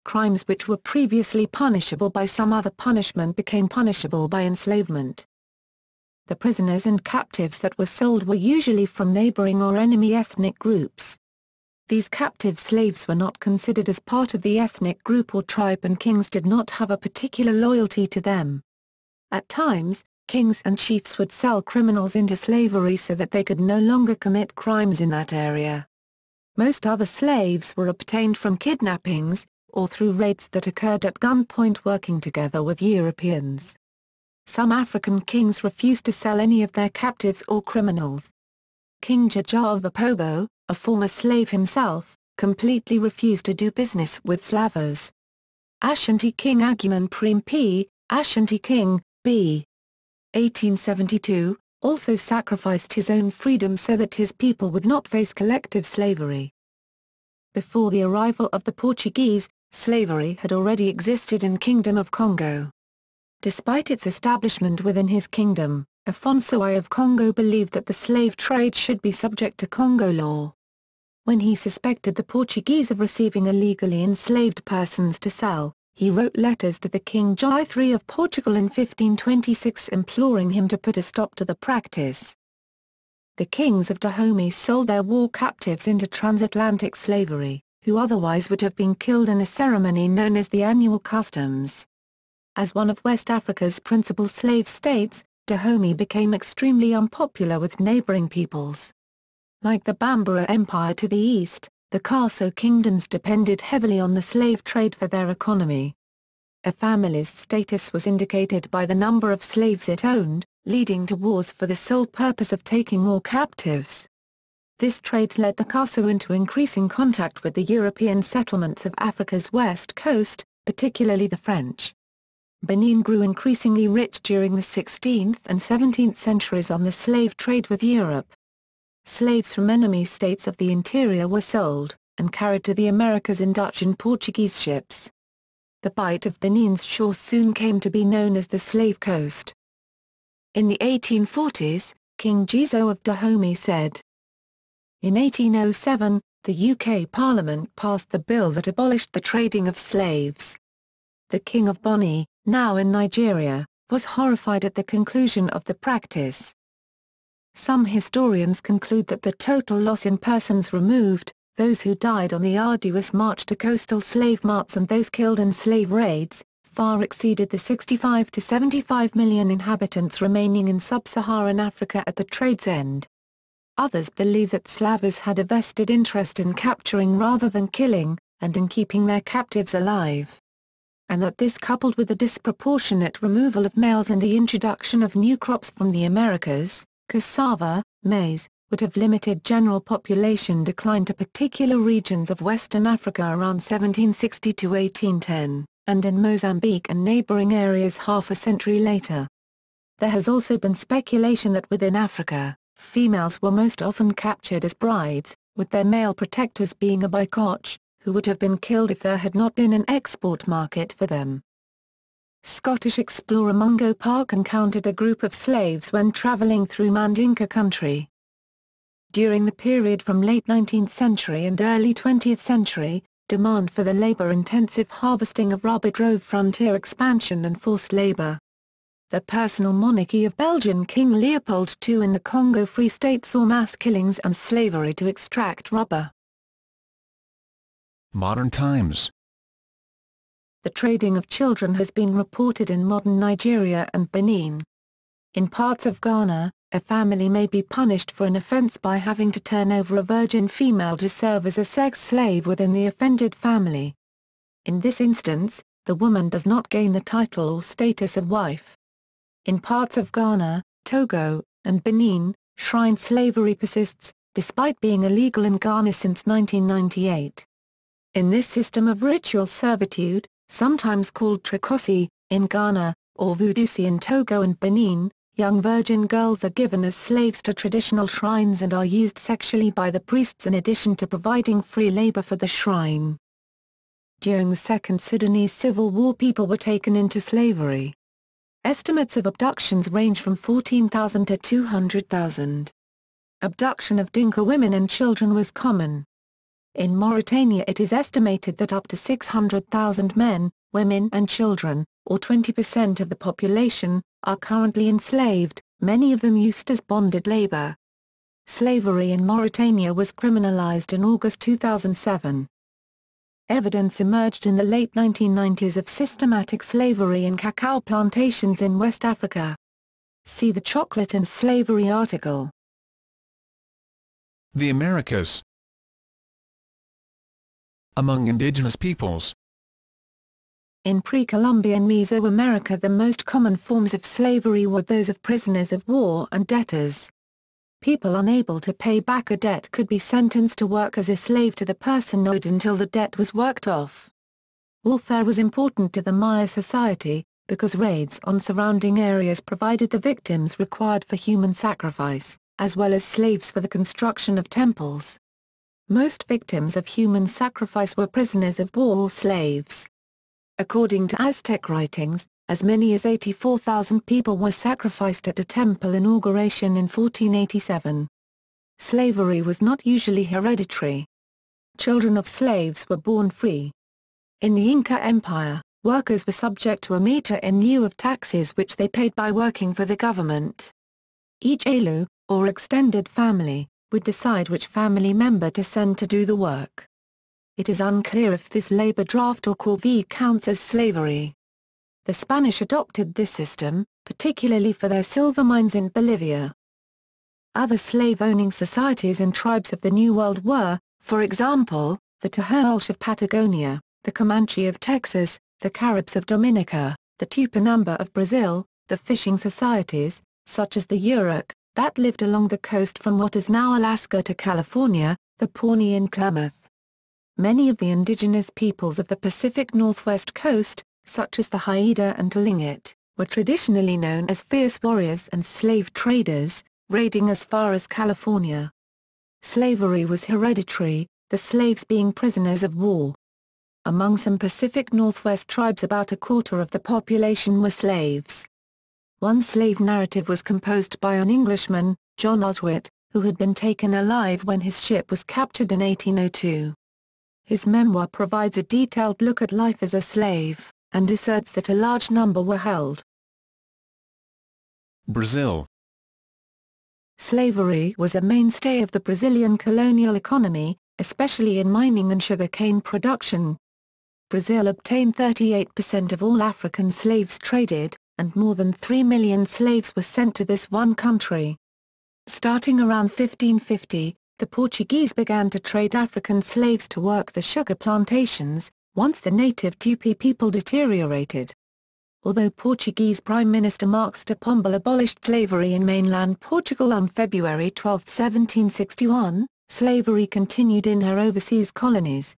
Crimes which were previously punishable by some other punishment became punishable by enslavement. The prisoners and captives that were sold were usually from neighboring or enemy ethnic groups. These captive slaves were not considered as part of the ethnic group or tribe and kings did not have a particular loyalty to them. At times, Kings and chiefs would sell criminals into slavery so that they could no longer commit crimes in that area. Most other slaves were obtained from kidnappings, or through raids that occurred at gunpoint working together with Europeans. Some African kings refused to sell any of their captives or criminals. King Jaja of Apobo, a former slave himself, completely refused to do business with slavers. Ashanti King Aguman Primpi, Ashanti King, b. 1872, also sacrificed his own freedom so that his people would not face collective slavery. Before the arrival of the Portuguese, slavery had already existed in Kingdom of Congo. Despite its establishment within his kingdom, Afonso I of Congo believed that the slave trade should be subject to Congo law. When he suspected the Portuguese of receiving illegally enslaved persons to sell, he wrote letters to the King John III of Portugal in 1526 imploring him to put a stop to the practice. The kings of Dahomey sold their war captives into transatlantic slavery, who otherwise would have been killed in a ceremony known as the annual customs. As one of West Africa's principal slave states, Dahomey became extremely unpopular with neighboring peoples. Like the Bambara Empire to the east, the Kaso kingdoms depended heavily on the slave trade for their economy. A family's status was indicated by the number of slaves it owned, leading to wars for the sole purpose of taking more captives. This trade led the Kaso into increasing contact with the European settlements of Africa's west coast, particularly the French. Benin grew increasingly rich during the 16th and 17th centuries on the slave trade with Europe. Slaves from enemy states of the interior were sold, and carried to the Americas in Dutch and Portuguese ships. The Bight of Benin's shore soon came to be known as the Slave Coast. In the 1840s, King Gizo of Dahomey said, in 1807, the UK Parliament passed the bill that abolished the trading of slaves. The King of Boni, now in Nigeria, was horrified at the conclusion of the practice. Some historians conclude that the total loss in persons removed, those who died on the arduous march to coastal slave marts and those killed in slave raids, far exceeded the 65 to 75 million inhabitants remaining in sub-Saharan Africa at the trade's end. Others believe that slavers had a vested interest in capturing rather than killing, and in keeping their captives alive. And that this, coupled with the disproportionate removal of males and the introduction of new crops from the Americas, cassava, maize, would have limited general population decline to particular regions of Western Africa around 1760 to 1810, and in Mozambique and neighboring areas half a century later. There has also been speculation that within Africa, females were most often captured as brides, with their male protectors being a bycatch, who would have been killed if there had not been an export market for them. Scottish explorer Mungo Park encountered a group of slaves when travelling through Mandinka country. During the period from late 19th century and early 20th century, demand for the labour-intensive harvesting of rubber drove frontier expansion and forced labour. The personal monarchy of Belgian King Leopold II in the Congo Free State saw mass killings and slavery to extract rubber. Modern times. The trading of children has been reported in modern Nigeria and Benin. In parts of Ghana, a family may be punished for an offence by having to turn over a virgin female to serve as a sex slave within the offended family. In this instance, the woman does not gain the title or status of wife. In parts of Ghana, Togo, and Benin, shrine slavery persists, despite being illegal in Ghana since 1998. In this system of ritual servitude, sometimes called Trikosi, in Ghana, or Vudusi in Togo and Benin, young virgin girls are given as slaves to traditional shrines and are used sexually by the priests in addition to providing free labor for the shrine. During the Second Sudanese Civil War, people were taken into slavery. Estimates of abductions range from 14,000 to 200,000. Abduction of Dinka women and children was common. In Mauritania it is estimated that up to 600,000 men, women and children, or 20% of the population, are currently enslaved, many of them used as bonded labor. Slavery in Mauritania was criminalized in August 2007. Evidence emerged in the late 1990s of systematic slavery in cacao plantations in West Africa. See the chocolate and slavery article. The Americas. Among indigenous peoples. In pre-Columbian Mesoamerica, the most common forms of slavery were those of prisoners of war and debtors. People unable to pay back a debt could be sentenced to work as a slave to the person owed until the debt was worked off. Warfare was important to the Maya society, because raids on surrounding areas provided the victims required for human sacrifice, as well as slaves for the construction of temples. Most victims of human sacrifice were prisoners of war or slaves. According to Aztec writings, as many as 84,000 people were sacrificed at a temple inauguration in 1487. Slavery was not usually hereditary. Children of slaves were born free. In the Inca Empire, workers were subject to a mita in lieu of taxes which they paid by working for the government. Each alu, or extended family, would decide which family member to send to do the work. It is unclear if this labor draft or corvée counts as slavery. The Spanish adopted this system, particularly for their silver mines in Bolivia. Other slave-owning societies and tribes of the New World were, for example, the Tehuelche of Patagonia, the Comanche of Texas, the Caribs of Dominica, the Tupinamba of Brazil, the fishing societies, such as the Yurok, that lived along the coast from what is now Alaska to California, the Pawnee and Klamath. Many of the indigenous peoples of the Pacific Northwest coast, such as the Haida and Tlingit, were traditionally known as fierce warriors and slave traders, raiding as far as California. Slavery was hereditary, the slaves being prisoners of war. Among some Pacific Northwest tribes, about a quarter of the population were slaves. One slave narrative was composed by an Englishman, John Oswert, who had been taken alive when his ship was captured in 1802. His memoir provides a detailed look at life as a slave, and asserts that a large number were held. Brazil. Slavery was a mainstay of the Brazilian colonial economy, especially in mining and sugarcane production. Brazil obtained 38% of all African slaves traded, and more than 3 million slaves were sent to this one country. Starting around 1550, the Portuguese began to trade African slaves to work the sugar plantations, once the native Tupi people deteriorated. Although Portuguese Prime Minister Marques de Pombal abolished slavery in mainland Portugal on February 12, 1761, slavery continued in her overseas colonies.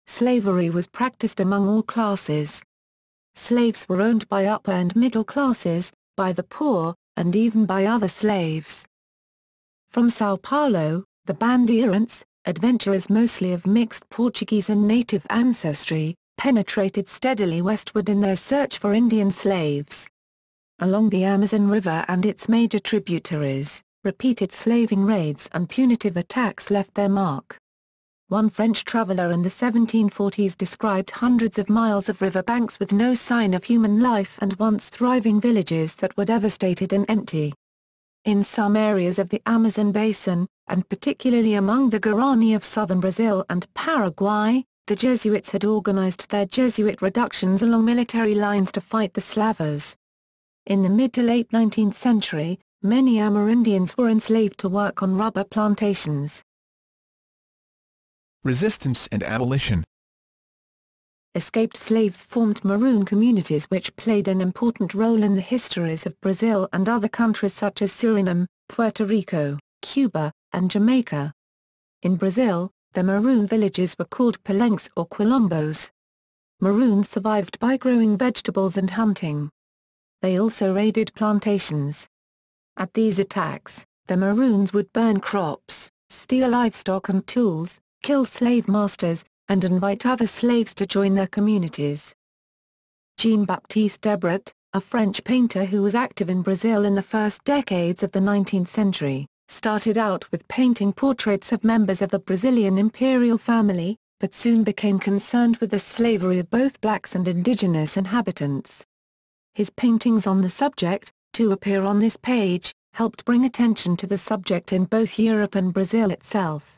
Slavery was practiced among all classes. Slaves were owned by upper and middle classes, by the poor, and even by other slaves. From São Paulo, the bandeirantes, adventurers mostly of mixed Portuguese and native ancestry, penetrated steadily westward in their search for Indian slaves. Along the Amazon River and its major tributaries, repeated slaving raids and punitive attacks left their mark. One French traveler in the 1740s described hundreds of miles of riverbanks with no sign of human life and once thriving villages that were devastated and empty. In some areas of the Amazon basin, and particularly among the Guarani of southern Brazil and Paraguay, the Jesuits had organized their Jesuit reductions along military lines to fight the Slavers. In the mid to late 19th century, many Amerindians were enslaved to work on rubber plantations. Resistance and abolition. Escaped slaves formed maroon communities which played an important role in the histories of Brazil and other countries such as Suriname, Puerto Rico, Cuba, and Jamaica. In Brazil, the maroon villages were called palenques or quilombos. Maroons survived by growing vegetables and hunting. They also raided plantations. At these attacks, the Maroons would burn crops, steal livestock and tools, kill slave masters, and invite other slaves to join their communities. Jean-Baptiste Debret, a French painter who was active in Brazil in the first decades of the 19th century, started out with painting portraits of members of the Brazilian imperial family, but soon became concerned with the slavery of both blacks and indigenous inhabitants. His paintings on the subject, to appear on this page, helped bring attention to the subject in both Europe and Brazil itself.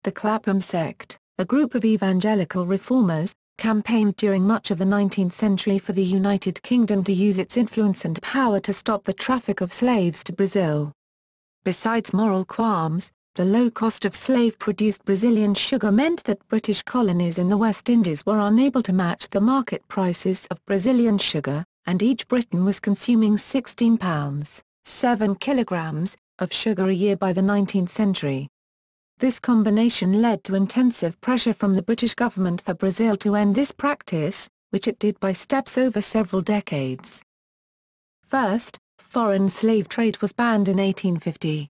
The Clapham sect, a group of evangelical reformers, campaigned during much of the 19th century for the United Kingdom to use its influence and power to stop the traffic of slaves to Brazil. Besides moral qualms, the low cost of slave-produced Brazilian sugar meant that British colonies in the West Indies were unable to match the market prices of Brazilian sugar, and each Briton was consuming 16 pounds, 7 kilograms, of sugar a year by the 19th century. This combination led to intensive pressure from the British government for Brazil to end this practice, which it did by steps over several decades. First, foreign slave trade was banned in 1850.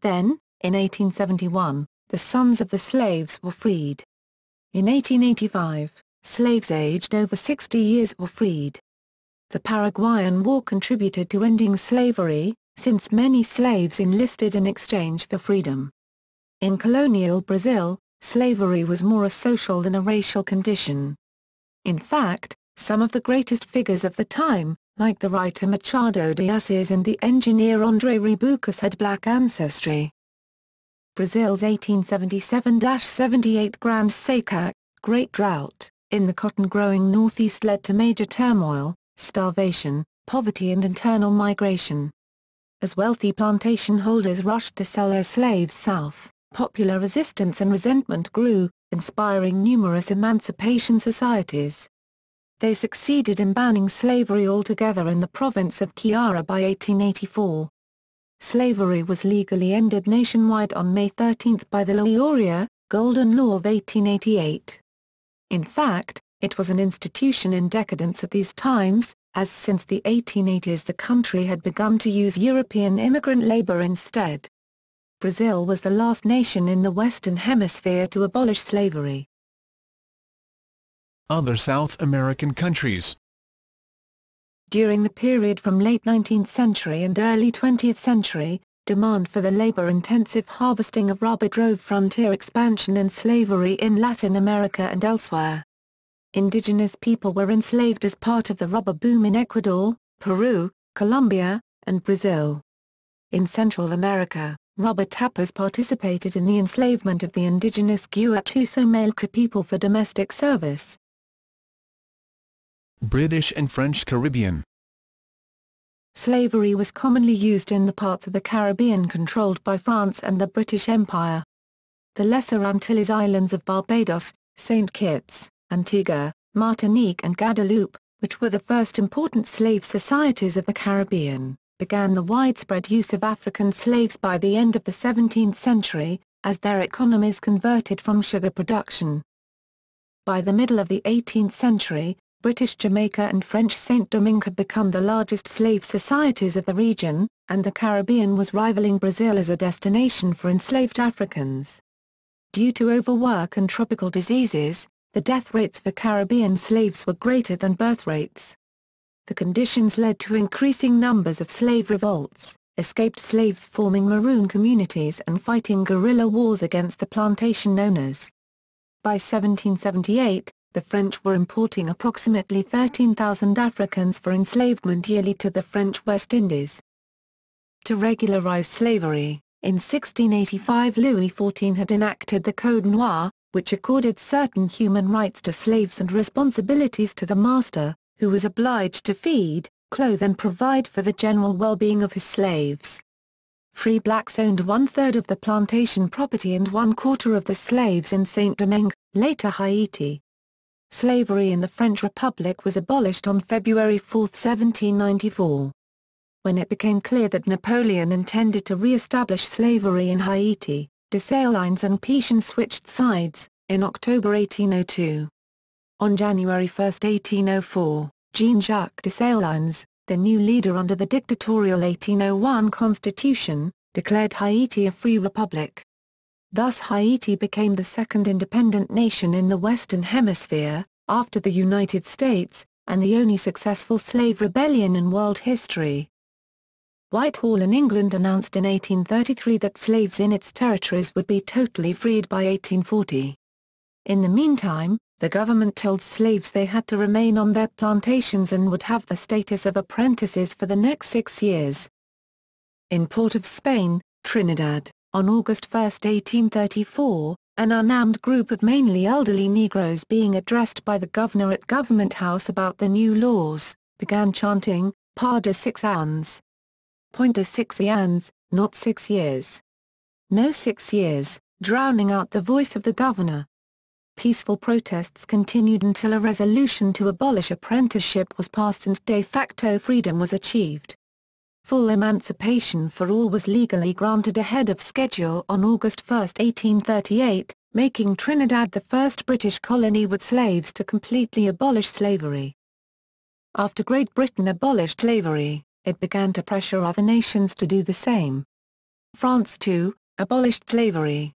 Then, in 1871, the sons of the slaves were freed. In 1885, slaves aged over 60 years were freed. The Paraguayan War contributed to ending slavery, since many slaves enlisted in exchange for freedom. In colonial Brazil, slavery was more a social than a racial condition. In fact, some of the greatest figures of the time, like the writer Machado de Assis and the engineer André Rebucas, had black ancestry. Brazil's 1877-78 Grand Seca, Great Drought, in the cotton-growing northeast led to major turmoil, starvation, poverty and internal migration. As wealthy plantation holders rushed to sell their slaves south, popular resistance and resentment grew, inspiring numerous emancipation societies. They succeeded in banning slavery altogether in the province of Ceará by 1884. Slavery was legally ended nationwide on May 13 by the Laurea, Golden Law of 1888. In fact, it was an institution in decadence at these times, as since the 1880s the country had begun to use European immigrant labor instead. Brazil was the last nation in the Western Hemisphere to abolish slavery. Other South American countries. During the period from late 19th century and early 20th century, demand for the labor-intensive harvesting of rubber drove frontier expansion and slavery in Latin America and elsewhere. Indigenous people were enslaved as part of the rubber boom in Ecuador, Peru, Colombia, and Brazil. In Central America, rubber tappers participated in the enslavement of the indigenous Guatuso-Malca people for domestic service. British and French Caribbean. Slavery was commonly used in the parts of the Caribbean controlled by France and the British Empire. The Lesser Antilles islands of Barbados, St. Kitts, Antigua, Martinique and Guadeloupe, which were the first important slave societies of the Caribbean, began the widespread use of African slaves by the end of the 17th century, as their economies converted from sugar production. By the middle of the 18th century, British Jamaica and French Saint-Domingue had become the largest slave societies of the region, and the Caribbean was rivaling Brazil as a destination for enslaved Africans. Due to overwork and tropical diseases, the death rates for Caribbean slaves were greater than birth rates. The conditions led to increasing numbers of slave revolts, escaped slaves forming maroon communities and fighting guerrilla wars against the plantation owners. By 1778, the French were importing approximately 13,000 Africans for enslavement yearly to the French West Indies. To regularize slavery, in 1685 Louis XIV had enacted the Code Noir, which accorded certain human rights to slaves and responsibilities to the master, who was obliged to feed, clothe and provide for the general well-being of his slaves. Free blacks owned 1/3 of the plantation property and 1/4 of the slaves in Saint-Domingue, later Haiti. Slavery in the French Republic was abolished on February 4, 1794. When it became clear that Napoleon intended to re-establish slavery in Haiti, Dessalines and Pétion switched sides, in October 1802. On January 1, 1804, Jean-Jacques Dessalines, the new leader under the dictatorial 1801 constitution, declared Haiti a free republic. Thus Haiti became the second independent nation in the Western Hemisphere, after the United States, and the only successful slave rebellion in world history. Whitehall in England announced in 1833 that slaves in its territories would be totally freed by 1840. In the meantime, the government told slaves they had to remain on their plantations and would have the status of apprentices for the next 6 years. In Port of Spain, Trinidad, on August 1, 1834, An unarmed group of mainly elderly Negroes being addressed by the governor at Government House about the new laws, began chanting, "Pardon 6 ans. Pointer 6 ans, not 6 years. No 6 years," drowning out the voice of the governor. Peaceful protests continued until a resolution to abolish apprenticeship was passed and de facto freedom was achieved. Full emancipation for all was legally granted ahead of schedule on August 1, 1838, making Trinidad the first British colony with slaves to completely abolish slavery. After Great Britain abolished slavery, it began to pressure other nations to do the same. France, too, abolished slavery.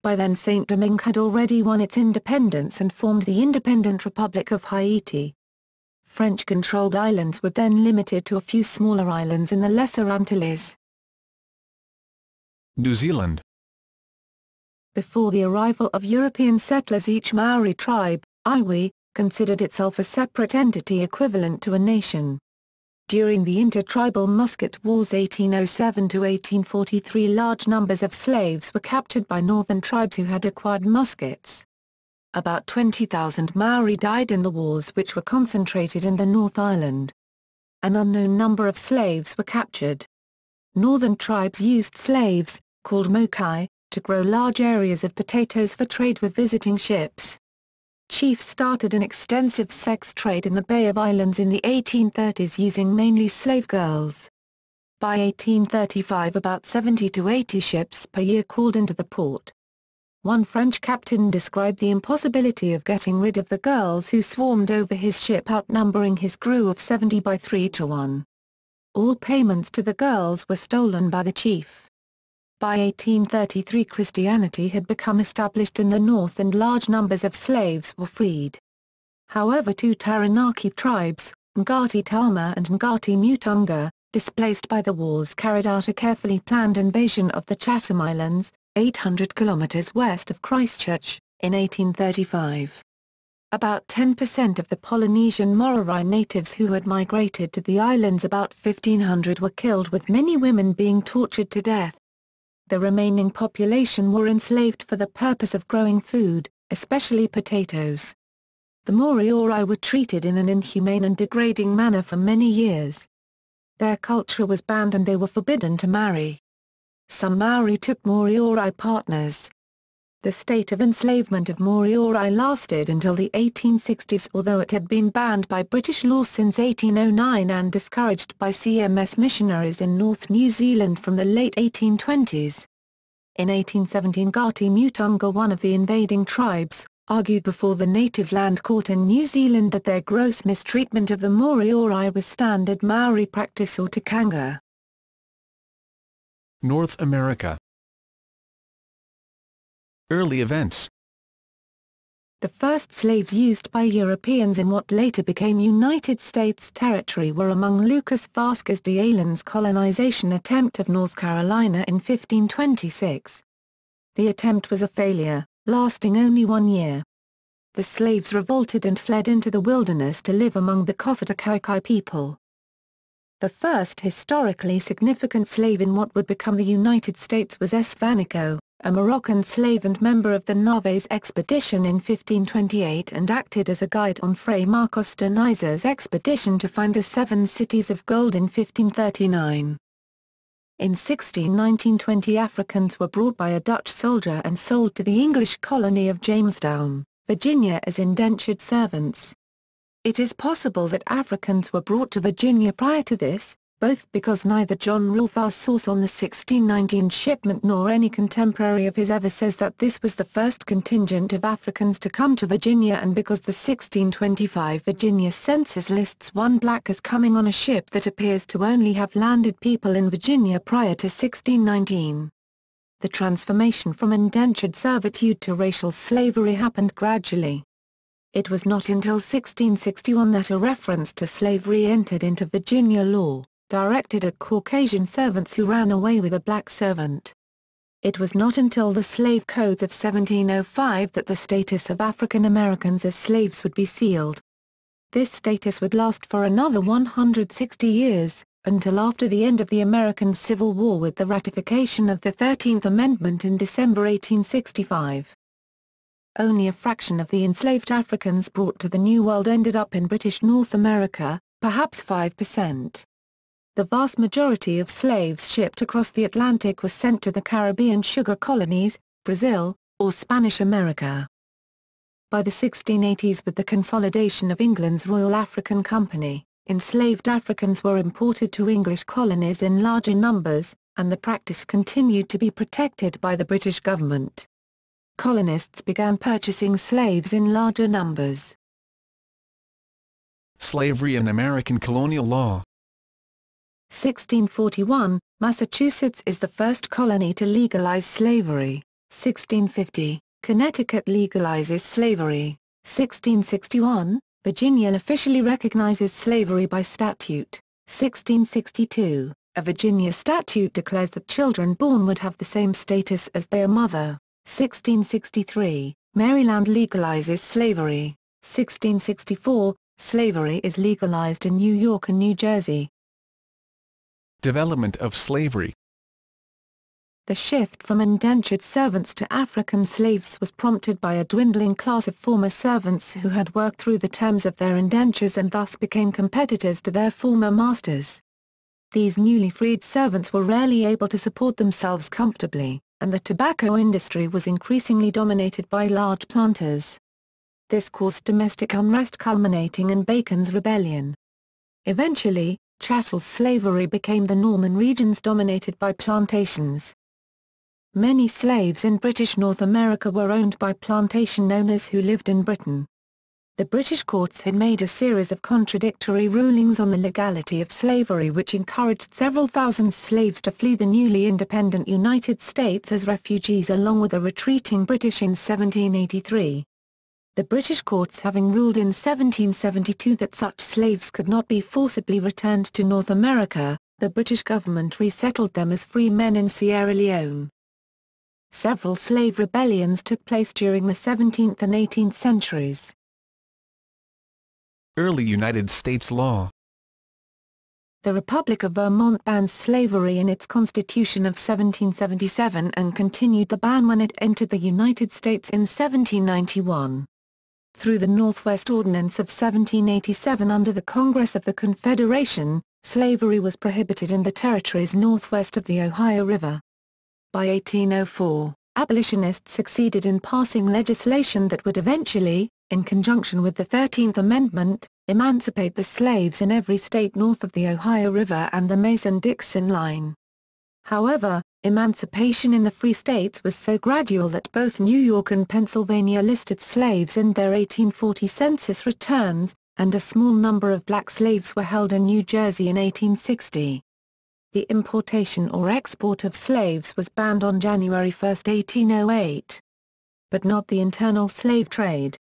By then Saint-Domingue had already won its independence and formed the independent Republic of Haiti. French-controlled islands were then limited to a few smaller islands in the Lesser Antilles. New Zealand. Before the arrival of European settlers, each Maori tribe, Iwi, considered itself a separate entity equivalent to a nation. During the intertribal musket wars 1807–1843, large numbers of slaves were captured by northern tribes who had acquired muskets. About 20,000 Maori died in the wars, which were concentrated in the North Island. An unknown number of slaves were captured. Northern tribes used slaves, called mokai, to grow large areas of potatoes for trade with visiting ships. Chiefs started an extensive sex trade in the Bay of Islands in the 1830s using mainly slave girls. By 1835 about 70 to 80 ships per year called into the port. One French captain described the impossibility of getting rid of the girls who swarmed over his ship, outnumbering his crew of 70 by 3 to 1. All payments to the girls were stolen by the chief. By 1833 Christianity had become established in the north and large numbers of slaves were freed. However, two Taranaki tribes, Ngati Tama and Ngati Mutunga, displaced by the wars, carried out a carefully planned invasion of the Chatham Islands, 800 kilometers west of Christchurch, in 1835. About 10% of the Polynesian Mororai natives who had migrated to the islands, about 1,500, were killed, with many women being tortured to death. The remaining population were enslaved for the purpose of growing food, especially potatoes. The Moriori were treated in an inhumane and degrading manner for many years. Their culture was banned and they were forbidden to marry. Some Maori took Moriori partners. The state of enslavement of Moriori lasted until the 1860s, although it had been banned by British law since 1809 and discouraged by CMS missionaries in North New Zealand from the late 1820s. In 1817 Ngati Mutunga, one of the invading tribes, argued before the native land court in New Zealand that their gross mistreatment of the Moriori was standard Maori practice or tikanga. North America. Early events. The first slaves used by Europeans in what later became United States territory were among Lucas Vasquez de Ayllon's colonization attempt of North Carolina in 1526. The attempt was a failure, lasting only 1 year. The slaves revolted and fled into the wilderness to live among the Cofitakai people. The first historically significant slave in what would become the United States was Esvanico, a Moroccan slave and member of the Narvaez expedition in 1528, and acted as a guide on Fray Marcos de Niza's expedition to find the 7 cities of gold in 1539. In 1619–20 Africans were brought by a Dutch soldier and sold to the English colony of Jamestown, Virginia as indentured servants. It is possible that Africans were brought to Virginia prior to this, both because neither John Rolfe's source on the 1619 shipment nor any contemporary of his ever says that this was the first contingent of Africans to come to Virginia, and because the 1625 Virginia census lists one black as coming on a ship that appears to only have landed people in Virginia prior to 1619. The transformation from indentured servitude to racial slavery happened gradually. It was not until 1661 that a reference to slavery entered into Virginia law, directed at Caucasian servants who ran away with a black servant. It was not until the slave codes of 1705 that the status of African Americans as slaves would be sealed. This status would last for another 160 years, until after the end of the American Civil War with the ratification of the 13th Amendment in December 1865. only a fraction of the enslaved Africans brought to the New World ended up in British North America, perhaps 5%. The vast majority of slaves shipped across the Atlantic was sent to the Caribbean sugar colonies, Brazil, or Spanish America. By the 1680s, with the consolidation of England's Royal African Company, enslaved Africans were imported to English colonies in larger numbers, and the practice continued to be protected by the British government. Colonists began purchasing slaves in larger numbers. Slavery and American colonial law. 1641, Massachusetts is the first colony to legalize slavery. 1650, Connecticut legalizes slavery. 1661, Virginia officially recognizes slavery by statute. 1662, a Virginia statute declares that children born would have the same status as their mother. 1663, Maryland legalizes slavery. 1664, slavery is legalized in New York and New Jersey. Development of slavery. The shift from indentured servants to African slaves was prompted by a dwindling class of former servants who had worked through the terms of their indentures and thus became competitors to their former masters. These newly freed servants were rarely able to support themselves comfortably, and the tobacco industry was increasingly dominated by large planters. This caused domestic unrest culminating in Bacon's Rebellion. Eventually, chattel slavery became the norm in regions dominated by plantations. Many slaves in British North America were owned by plantation owners who lived in Britain. The British courts had made a series of contradictory rulings on the legality of slavery, which encouraged several thousand slaves to flee the newly independent United States as refugees along with the retreating British in 1783. The British courts having ruled in 1772 that such slaves could not be forcibly returned to North America, the British government resettled them as free men in Sierra Leone. Several slave rebellions took place during the 17th and 18th centuries. Early United States law. The Republic of Vermont banned slavery in its Constitution of 1777 and continued the ban when it entered the United States in 1791. Through the Northwest Ordinance of 1787 under the Congress of the Confederation, slavery was prohibited in the territories northwest of the Ohio River. By 1804, abolitionists succeeded in passing legislation that would eventually, in conjunction with the 13th Amendment, emancipate the slaves in every state north of the Ohio River and the Mason-Dixon line. However, emancipation in the free states was so gradual that both New York and Pennsylvania listed slaves in their 1840 census returns, and a small number of black slaves were held in New Jersey in 1860. The importation or export of slaves was banned on January 1, 1808. But not the internal slave trade.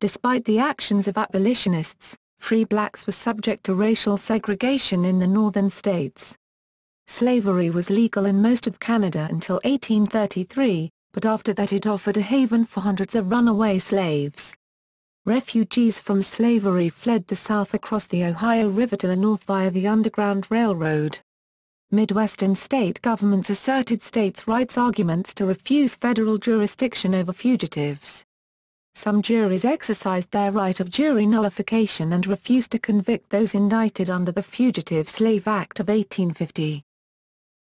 Despite the actions of abolitionists, free blacks were subject to racial segregation in the northern states. Slavery was legal in most of Canada until 1833, but after that it offered a haven for hundreds of runaway slaves. Refugees from slavery fled the south across the Ohio River to the north via the Underground Railroad. Midwestern state governments asserted states' rights arguments to refuse federal jurisdiction over fugitives. Some juries exercised their right of jury nullification and refused to convict those indicted under the Fugitive Slave Act of 1850.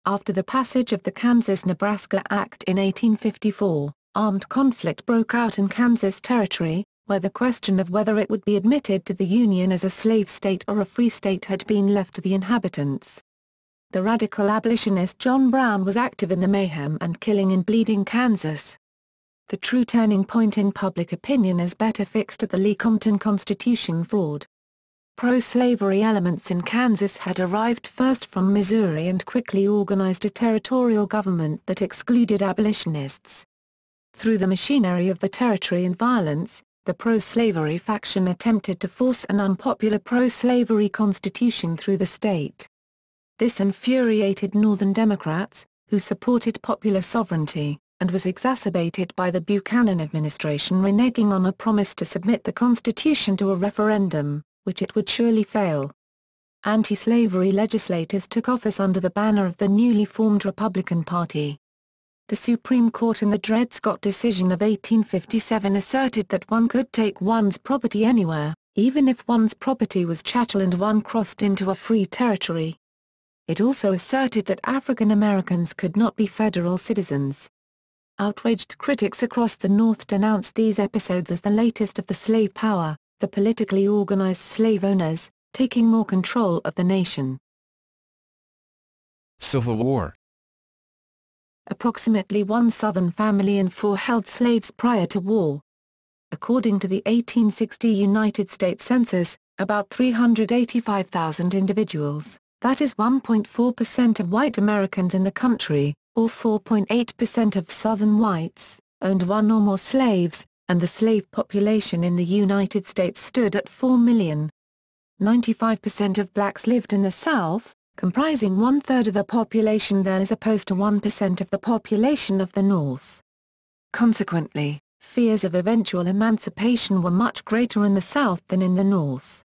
After the passage of the Kansas-Nebraska Act in 1854, armed conflict broke out in Kansas Territory, where the question of whether it would be admitted to the Union as a slave state or a free state had been left to the inhabitants. The radical abolitionist John Brown was active in the mayhem and killing in Bleeding, Kansas. The true turning point in public opinion is better fixed at the Lecompton Constitution fraud. Pro-slavery elements in Kansas had arrived first from Missouri and quickly organized a territorial government that excluded abolitionists. Through the machinery of the territory and violence, the pro-slavery faction attempted to force an unpopular pro-slavery constitution through the state. This infuriated Northern Democrats, who supported popular sovereignty, and was exacerbated by the Buchanan administration reneging on a promise to submit the Constitution to a referendum, which it would surely fail. Anti-slavery legislators took office under the banner of the newly formed Republican Party. The Supreme Court in the Dred Scott decision of 1857 asserted that one could take one's property anywhere, even if one's property was chattel and one crossed into a free territory. It also asserted that African Americans could not be federal citizens. Outraged critics across the North denounced these episodes as the latest of the slave power, the politically organized slave owners, taking more control of the nation. Civil War. Approximately 1 Southern family in 4 held slaves prior to war. According to the 1860 United States Census, about 385,000 individuals, that is 1.4% of white Americans in the country, or 4.8% of Southern whites, owned one or more slaves, and the slave population in the United States stood at 4 million. 95% of blacks lived in the South, comprising 1/3 of the population there as opposed to 1% of the population of the North. Consequently, fears of eventual emancipation were much greater in the South than in the North.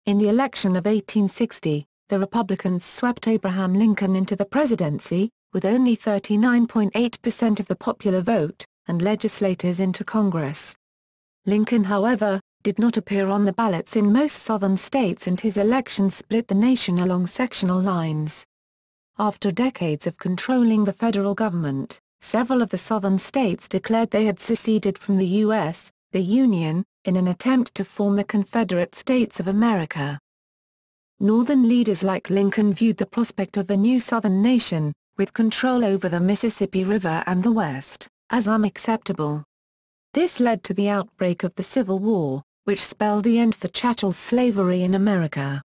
In the election of 1860, the Republicans swept Abraham Lincoln into the presidency, with only 39.8% of the popular vote, and legislators into Congress. Lincoln, however, did not appear on the ballots in most Southern states and his election split the nation along sectional lines. After decades of controlling the federal government, several of the Southern states declared they had seceded from the U.S., the Union, in an attempt to form the Confederate States of America. Northern leaders like Lincoln viewed the prospect of a new Southern nation, with control over the Mississippi River and the West, as unacceptable. This led to the outbreak of the Civil War, which spelled the end for chattel slavery in America.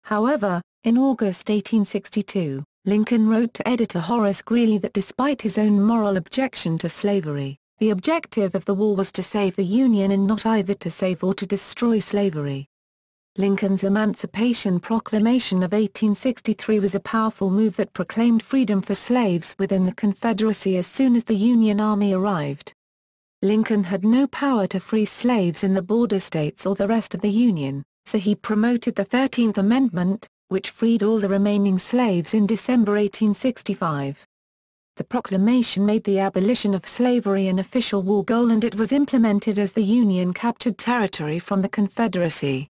However, in August 1862, Lincoln wrote to editor Horace Greeley that despite his own moral objection to slavery, the objective of the war was to save the Union and not either to save or to destroy slavery. Lincoln's Emancipation Proclamation of 1863 was a powerful move that proclaimed freedom for slaves within the Confederacy as soon as the Union Army arrived. Lincoln had no power to free slaves in the border states or the rest of the Union, so he promoted the 13th Amendment, which freed all the remaining slaves in December 1865. The proclamation made the abolition of slavery an official war goal and it was implemented as the Union captured territory from the Confederacy.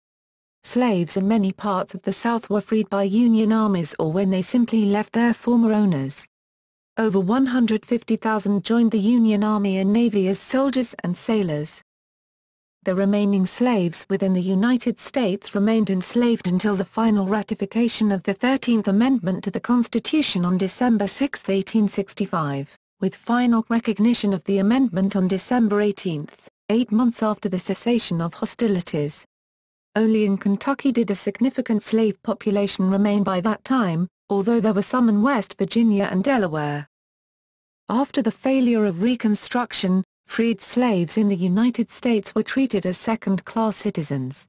Slaves in many parts of the South were freed by Union armies or when they simply left their former owners. Over 150,000 joined the Union Army and Navy as soldiers and sailors. The remaining slaves within the United States remained enslaved until the final ratification of the 13th Amendment to the Constitution on December 6, 1865, with final recognition of the amendment on December 18, 8 months after the cessation of hostilities. Only in Kentucky did a significant slave population remain by that time, although there were some in West Virginia and Delaware. After the failure of Reconstruction, freed slaves in the United States were treated as second-class citizens.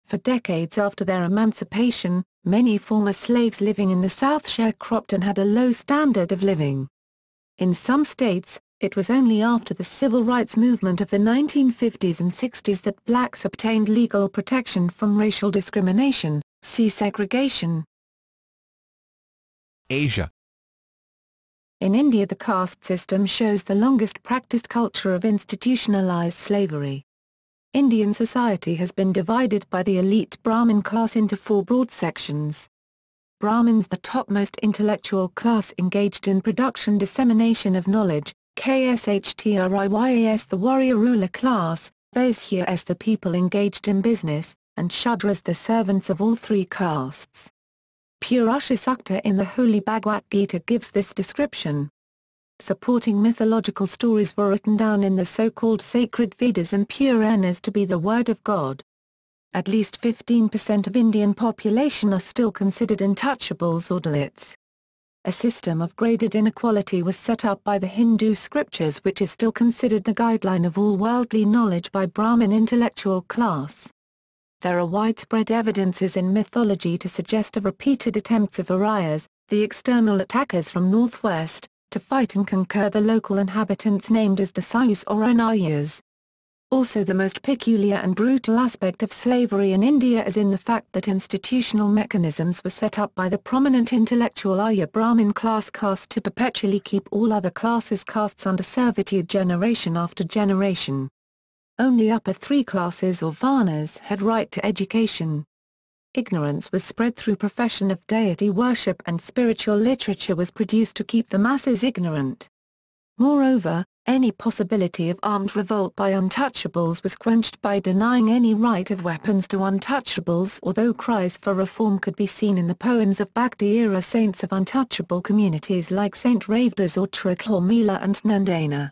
For decades after their emancipation, many former slaves living in the South sharecropped and had a low standard of living. In some states, it was only after the civil rights movement of the 1950s and 60s that blacks obtained legal protection from racial discrimination, see segregation. Asia. In India, the caste system shows the longest practiced culture of institutionalized slavery. Indian society has been divided by the elite Brahmin class into 4 broad sections. Brahmins, the topmost intellectual class engaged in production dissemination of knowledge, Kshatriyas the warrior ruler class, Vaisyas the people engaged in business, and Shudras the servants of all 3 castes. Purusha Sukta in the Holy Bhagavad Gita gives this description. Supporting mythological stories were written down in the so-called sacred Vedas and Puranas to be the word of God. At least 15% of Indian population are still considered untouchables or Dalits. A system of graded inequality was set up by the Hindu scriptures which is still considered the guideline of all worldly knowledge by Brahmin intellectual class. There are widespread evidences in mythology to suggest of repeated attempts of Aryas, the external attackers from northwest, to fight and conquer the local inhabitants named as Dasayus or Anayas. Also, the most peculiar and brutal aspect of slavery in India is in the fact that institutional mechanisms were set up by the prominent intellectual Arya Brahmin class caste to perpetually keep all other castes under servitude generation after generation. Only upper three classes or varnas had right to education. Ignorance was spread through profession of deity worship, and spiritual literature was produced to keep the masses ignorant. Moreover, any possibility of armed revolt by untouchables was quenched by denying any right of weapons to untouchables, although cries for reform could be seen in the poems of Bhakti-era saints of untouchable communities like Saint Ravidas or Trikhlormila and Nandana.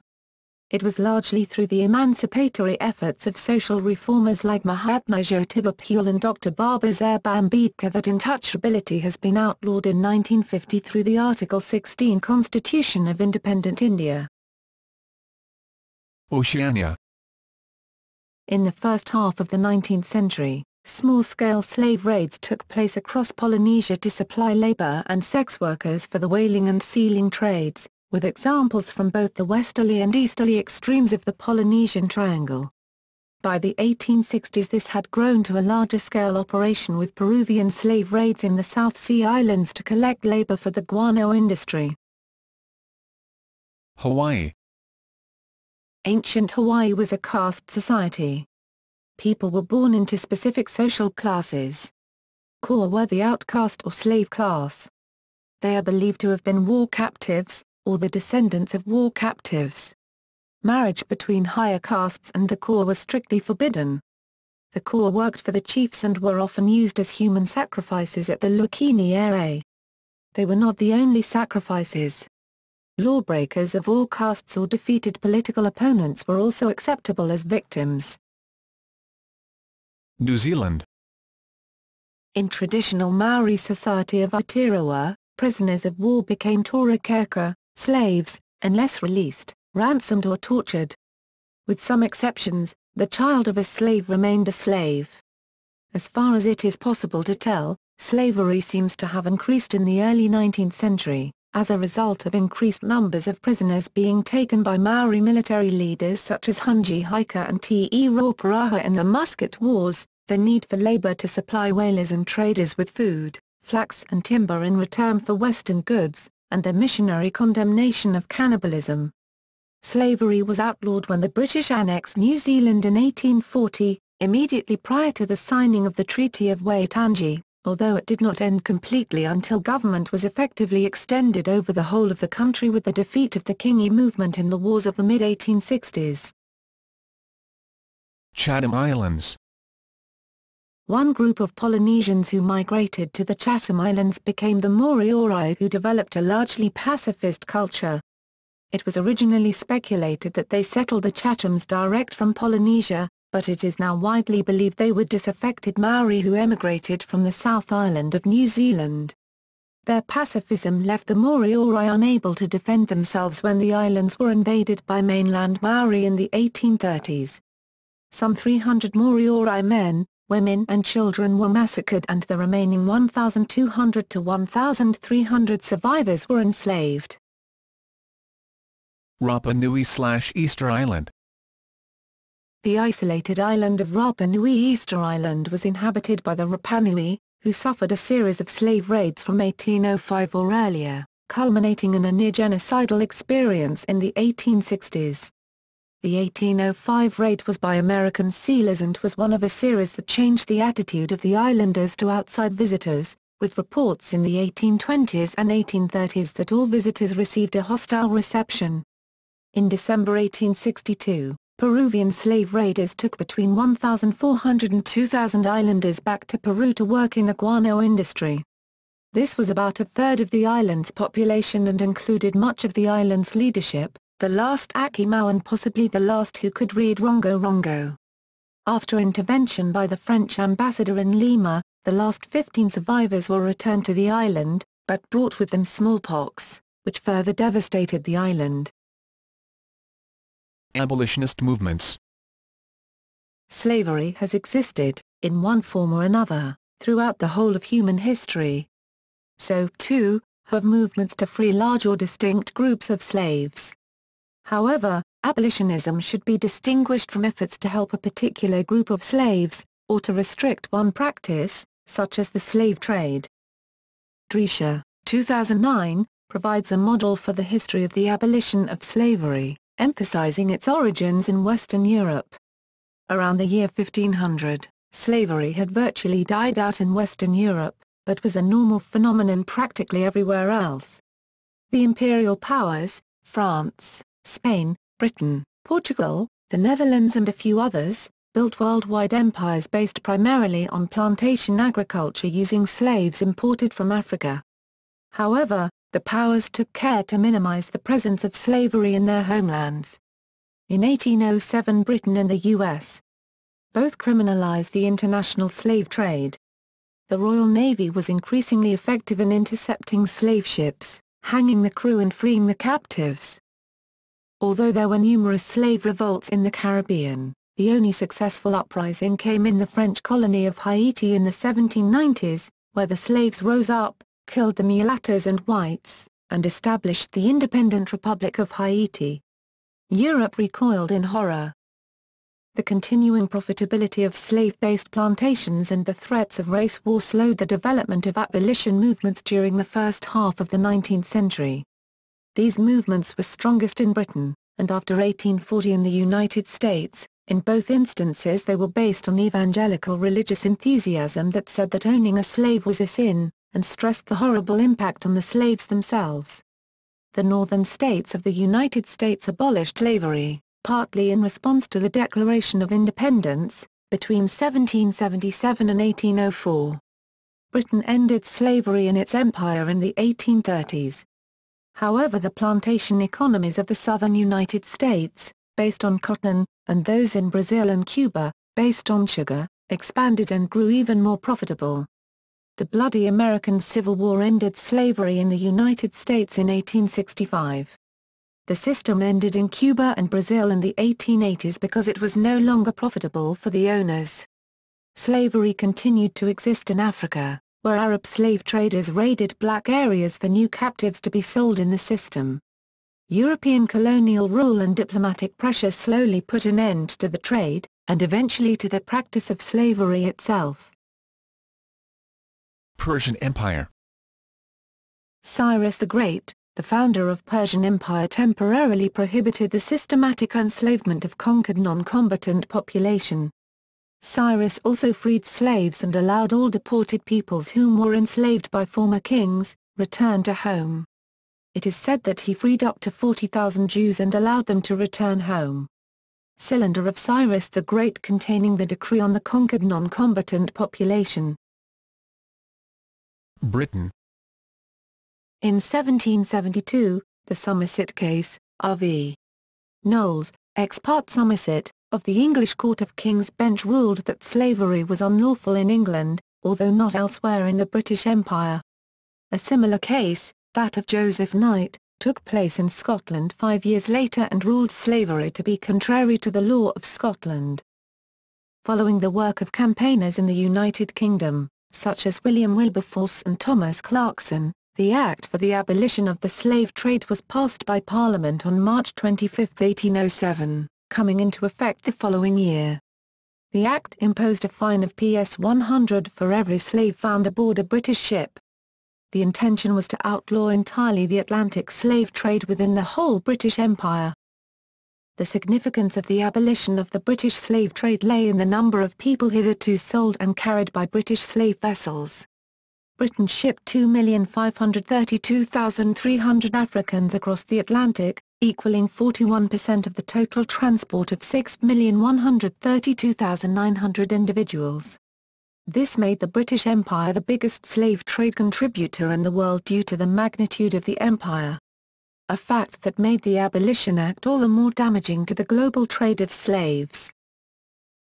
It was largely through the emancipatory efforts of social reformers like Mahatma Jyotiba Phule and Dr. Babasaheb Ambedkar that untouchability has been outlawed in 1950 through the Article 16 Constitution of Independent India. Oceania. In the first half of the 19th century, small-scale slave raids took place across Polynesia to supply labor and sex workers for the whaling and sealing trades, with examples from both the westerly and easterly extremes of the Polynesian Triangle. By the 1860s this had grown to a larger-scale operation, with Peruvian slave raids in the South Sea Islands to collect labor for the guano industry. Hawaii. Ancient Hawaii was a caste society. People were born into specific social classes. Core were the outcast or slave class. They are believed to have been war captives, or the descendants of war captives. Marriage between higher castes and the core was strictly forbidden. The core worked for the chiefs and were often used as human sacrifices at the Luakini area. They were not the only sacrifices. Lawbreakers of all castes or defeated political opponents were also acceptable as victims. New Zealand. In traditional Maori society of Aotearoa, prisoners of war became tora keka, slaves, unless released, ransomed or tortured. With some exceptions, the child of a slave remained a slave. As far as it is possible to tell, slavery seems to have increased in the early 19th century, as a result of increased numbers of prisoners being taken by Maori military leaders such as Hunji Haika and Te Roparaha in the Musket Wars, the need for labor to supply whalers and traders with food, flax and timber in return for Western goods, and the missionary condemnation of cannibalism. Slavery was outlawed when the British annexed New Zealand in 1840, immediately prior to the signing of the Treaty of Waitangi, although it did not end completely until government was effectively extended over the whole of the country with the defeat of the Kingi movement in the wars of the mid-1860s. Chatham Islands. One group of Polynesians who migrated to the Chatham Islands became the Moriori, who developed a largely pacifist culture. It was originally speculated that they settled the Chathams direct from Polynesia, but it is now widely believed they were disaffected Maori who emigrated from the South Island of New Zealand. Their pacifism left the Moriori unable to defend themselves when the islands were invaded by mainland Maori in the 1830s. Some 300 Moriori men, women and children were massacred, and the remaining 1,200 to 1,300 survivors were enslaved. Rapa Nui/Easter Island. The isolated island of Rapa Nui Easter Island was inhabited by the Rapa Nui, who suffered a series of slave raids from 1805 or earlier, culminating in a near-genocidal experience in the 1860s. The 1805 raid was by American sealers and was one of a series that changed the attitude of the islanders to outside visitors, with reports in the 1820s and 1830s that all visitors received a hostile reception. In December 1862, Peruvian slave raiders took between 1,400 and 2,000 islanders back to Peru to work in the guano industry. This was about a third of the island's population and included much of the island's leadership, the last Akimau and possibly the last who could read Rongo Rongo. After intervention by the French ambassador in Lima, the last 15 survivors were returned to the island, but brought with them smallpox, which further devastated the island. Abolitionist movements. Slavery has existed, in one form or another, throughout the whole of human history. So, too, have movements to free large or distinct groups of slaves. However, Abolitionism should be distinguished from efforts to help a particular group of slaves, or to restrict one practice, such as the slave trade. Drescher, 2009, provides a model for the history of the abolition of slavery, emphasizing its origins in Western Europe. Around the year 1500, slavery had virtually died out in Western Europe, but was a normal phenomenon practically everywhere else. The imperial powers, France, Spain, Britain, Portugal, the Netherlands and a few others, built worldwide empires based primarily on plantation agriculture using slaves imported from Africa. However, the powers took care to minimize the presence of slavery in their homelands. In 1807 Britain and the U.S. both criminalized the international slave trade. The Royal Navy was increasingly effective in intercepting slave ships, hanging the crew and freeing the captives. Although there were numerous slave revolts in the Caribbean, the only successful uprising came in the French colony of Haiti in the 1790s, where the slaves rose up, killed the mulattoes and whites, and established the independent Republic of Haiti. Europe recoiled in horror. The continuing profitability of slave-based plantations and the threats of race war slowed the development of abolition movements during the first half of the 19th century. These movements were strongest in Britain, and after 1840 in the United States. In both instances they were based on evangelical religious enthusiasm that said that owning a slave was a sin, and stressed the horrible impact on the slaves themselves. The northern states of the United States abolished slavery, partly in response to the Declaration of Independence, between 1777 and 1804. Britain ended slavery in its empire in the 1830s. However, the plantation economies of the southern United States, based on cotton, and those in Brazil and Cuba, based on sugar, expanded and grew even more profitable. The bloody American Civil War ended slavery in the United States in 1865. The system ended in Cuba and Brazil in the 1880s because it was no longer profitable for the owners. Slavery continued to exist in Africa, where Arab slave traders raided black areas for new captives to be sold in the system. European colonial rule and diplomatic pressure slowly put an end to the trade, and eventually to the practice of slavery itself. Persian Empire. Cyrus the Great, the founder of Persian Empire, temporarily prohibited the systematic enslavement of conquered non-combatant population. Cyrus also freed slaves and allowed all deported peoples whom were enslaved by former kings, return to home. It is said that he freed up to 40,000 Jews and allowed them to return home. Cylinder of Cyrus the Great containing the decree on the conquered non-combatant population. Britain. In 1772, the Somerset case, R.V. Knowles, ex parte Somerset, of the English Court of King's Bench ruled that slavery was unlawful in England, although not elsewhere in the British Empire. A similar case, that of Joseph Knight, took place in Scotland 5 years later and ruled slavery to be contrary to the law of Scotland. Following the work of campaigners in the United Kingdom, such as William Wilberforce and Thomas Clarkson, the Act for the Abolition of the Slave Trade was passed by Parliament on March 25, 1807, coming into effect the following year. The Act imposed a fine of Ps 100 for every slave found aboard a British ship. The intention was to outlaw entirely the Atlantic slave trade within the whole British Empire. The significance of the abolition of the British slave trade lay in the number of people hitherto sold and carried by British slave vessels. Britain shipped 2,532,300 Africans across the Atlantic, equaling 41% of the total transport of 6,132,900 individuals. This made the British Empire the biggest slave trade contributor in the world due to the magnitude of the empire. A fact that made the Abolition Act all the more damaging to the global trade of slaves.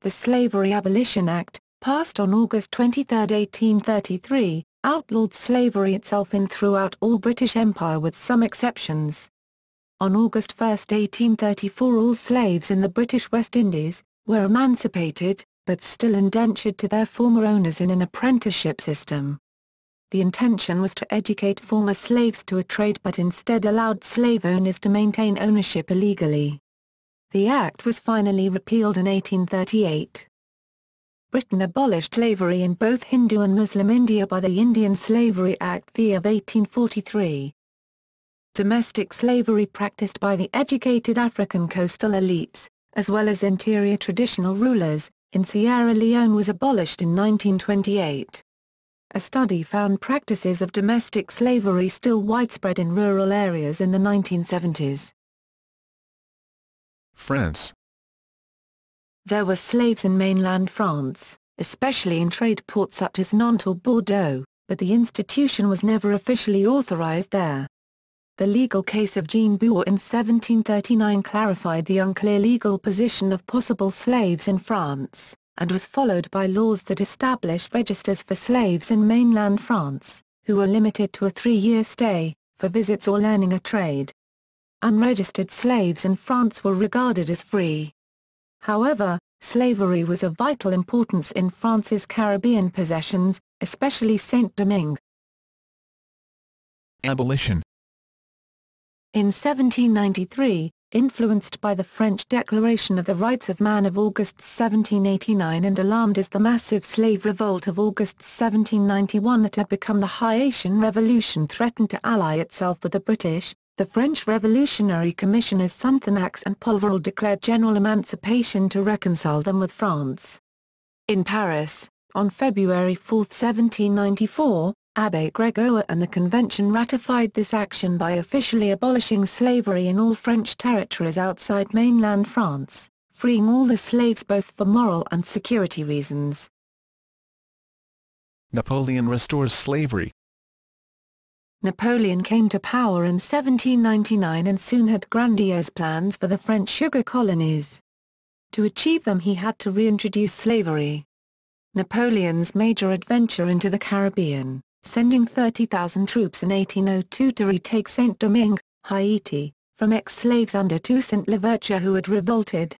The Slavery Abolition Act, passed on August 23, 1833, outlawed slavery itself in throughout all British Empire with some exceptions. On August 1, 1834 all slaves in the British West Indies, were emancipated, but still indentured to their former owners in an apprenticeship system. The intention was to educate former slaves to a trade but instead allowed slave owners to maintain ownership illegally. The act was finally repealed in 1838. Britain abolished slavery in both Hindu and Muslim India by the Indian Slavery Act V of 1843. Domestic slavery practiced by the educated African coastal elites, as well as interior traditional rulers, in Sierra Leone was abolished in 1928. A study found practices of domestic slavery still widespread in rural areas in the 1970s. France. There were slaves in mainland France, especially in trade ports such as Nantes or Bordeaux, but the institution was never officially authorized there. The legal case of Jean Bourg in 1739 clarified the unclear legal position of possible slaves in France, and was followed by laws that established registers for slaves in mainland France, who were limited to a 3-year stay, for visits or learning a trade. Unregistered slaves in France were regarded as free. However, slavery was of vital importance in France's Caribbean possessions, especially Saint-Domingue. Abolition. In 1793, influenced by the French Declaration of the Rights of Man of August 1789 and alarmed as the massive slave revolt of August 1791 that had become the Haitian Revolution threatened to ally itself with the British, the French Revolutionary Commissioners Sonthonax and Polverel declared general emancipation to reconcile them with France. In Paris, on February 4, 1794, Abbé Grégoire and the Convention ratified this action by officially abolishing slavery in all French territories outside mainland France, freeing all the slaves both for moral and security reasons. Napoleon restores slavery. Napoleon came to power in 1799 and soon had grandiose plans for the French sugar colonies. To achieve them he had to reintroduce slavery. Napoleon's major adventure into the Caribbean, sending 30,000 troops in 1802 to retake Saint-Domingue, Haiti, from ex-slaves under Toussaint Louverture who had revolted.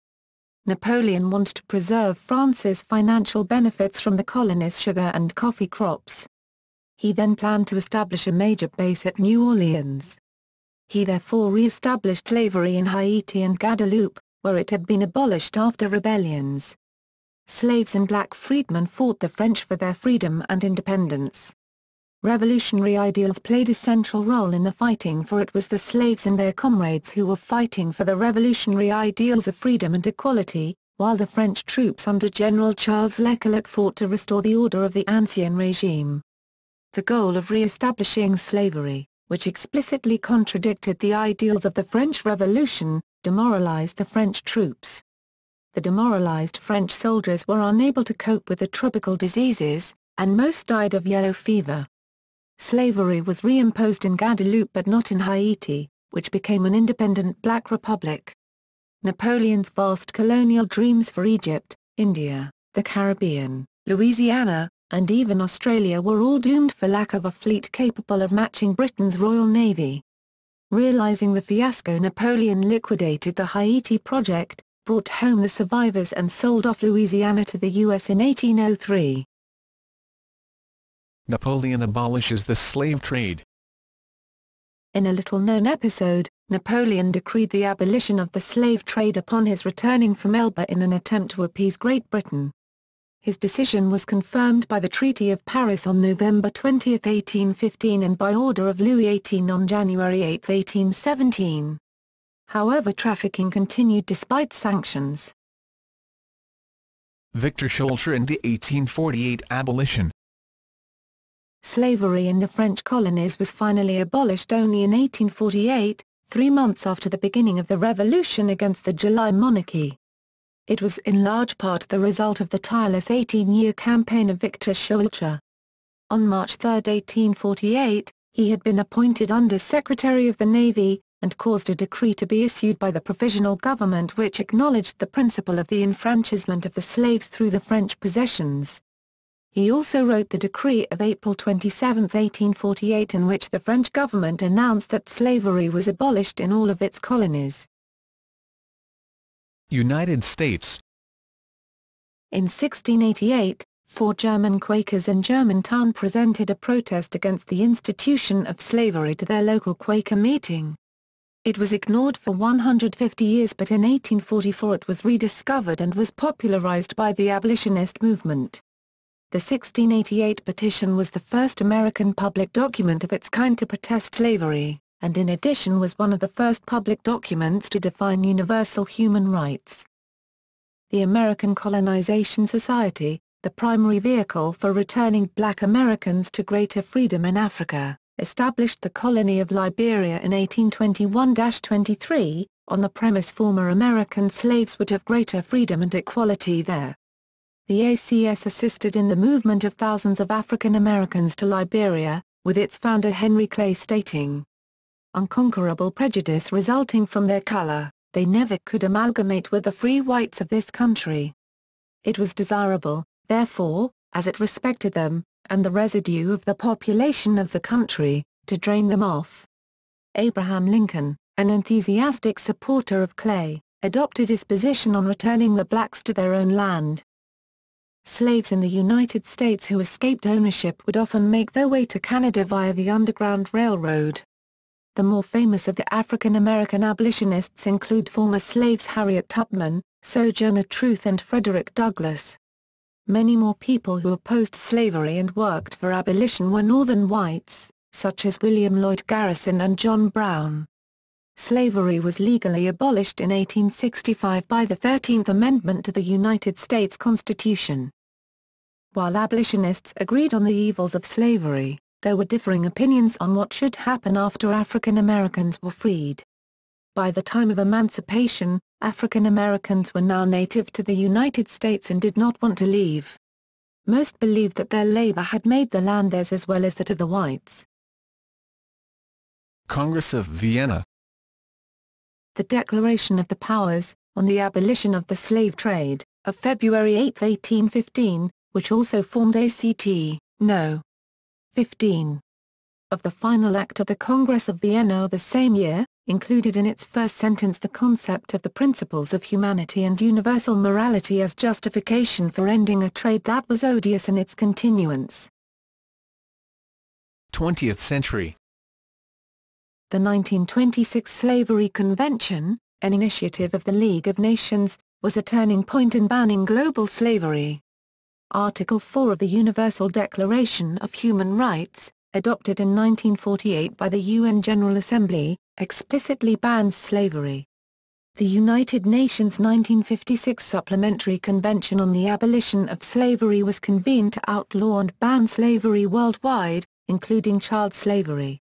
Napoleon wanted to preserve France's financial benefits from the colony's sugar and coffee crops. He then planned to establish a major base at New Orleans. He therefore re-established slavery in Haiti and Guadeloupe, where it had been abolished after rebellions. Slaves and black freedmen fought the French for their freedom and independence. Revolutionary ideals played a central role in the fighting, for it was the slaves and their comrades who were fighting for the revolutionary ideals of freedom and equality, while the French troops under General Charles Leclerc fought to restore the order of the Ancien regime. The goal of re-establishing slavery, which explicitly contradicted the ideals of the French Revolution, demoralized the French troops. The demoralized French soldiers were unable to cope with the tropical diseases, and most died of yellow fever. Slavery was reimposed in Guadeloupe but not in Haiti, which became an independent black republic. Napoleon's vast colonial dreams for Egypt, India, the Caribbean, Louisiana, and even Australia were all doomed for lack of a fleet capable of matching Britain's Royal Navy. Realizing the fiasco, Napoleon liquidated the Haiti project, brought home the survivors and sold off Louisiana to the U.S. in 1803. Napoleon abolishes the slave trade. In a little-known episode, Napoleon decreed the abolition of the slave trade upon his returning from Elba in an attempt to appease Great Britain. His decision was confirmed by the Treaty of Paris on November 20, 1815 and by order of Louis XVIII on January 8, 1817. However, trafficking continued despite sanctions. Victor Schulcher and the 1848 abolition. Slavery in the French colonies was finally abolished only in 1848, 3 months after the beginning of the revolution against the July monarchy. It was in large part the result of the tireless 18-year campaign of Victor Schulcher. On March 3, 1848, he had been appointed Under-Secretary of the Navy, and caused a decree to be issued by the provisional government which acknowledged the principle of the enfranchisement of the slaves through the French possessions. He also wrote the decree of April 27, 1848 in which the French government announced that slavery was abolished in all of its colonies. United States. In 1688, 4 German Quakers in Germantown presented a protest against the institution of slavery to their local Quaker meeting. It was ignored for 150 years, but in 1844 it was rediscovered and was popularized by the abolitionist movement. The 1688 petition was the first American public document of its kind to protest slavery, and in addition was one of the first public documents to define universal human rights. The American Colonization Society, the primary vehicle for returning black Americans to greater freedom in Africa, established the colony of Liberia in 1821-23, on the premise former American slaves would have greater freedom and equality there. The ACS assisted in the movement of thousands of African Americans to Liberia, with its founder Henry Clay stating, "Unconquerable prejudice resulting from their color, they never could amalgamate with the free whites of this country. It was desirable, therefore, as it respected them, and the residue of the population of the country, to drain them off." Abraham Lincoln, an enthusiastic supporter of Clay, adopted his position on returning the blacks to their own land. Slaves in the United States who escaped ownership would often make their way to Canada via the Underground Railroad. The more famous of the African American abolitionists include former slaves Harriet Tubman, Sojourner Truth and Frederick Douglass. Many more people who opposed slavery and worked for abolition were Northern whites, such as William Lloyd Garrison and John Brown. Slavery was legally abolished in 1865 by the 13th Amendment to the United States Constitution. While abolitionists agreed on the evils of slavery, there were differing opinions on what should happen after African Americans were freed. By the time of emancipation, African Americans were now native to the United States and did not want to leave. Most believed that their labor had made the land theirs as well as that of the whites. Congress of Vienna. The Declaration of the Powers, on the Abolition of the Slave Trade, of February 8, 1815, which also formed ACT, No. 15. Of the final act of the Congress of Vienna of the same year, included in its first sentence the concept of the principles of humanity and universal morality as justification for ending a trade that was odious in its continuance. 20th century. The 1926 Slavery Convention, an initiative of the League of Nations, was a turning point in banning global slavery. Article 4 of the Universal Declaration of Human Rights, adopted in 1948 by the UN General Assembly, explicitly bans slavery. The United Nations 1956 Supplementary Convention on the Abolition of Slavery was convened to outlaw and ban slavery worldwide, including child slavery.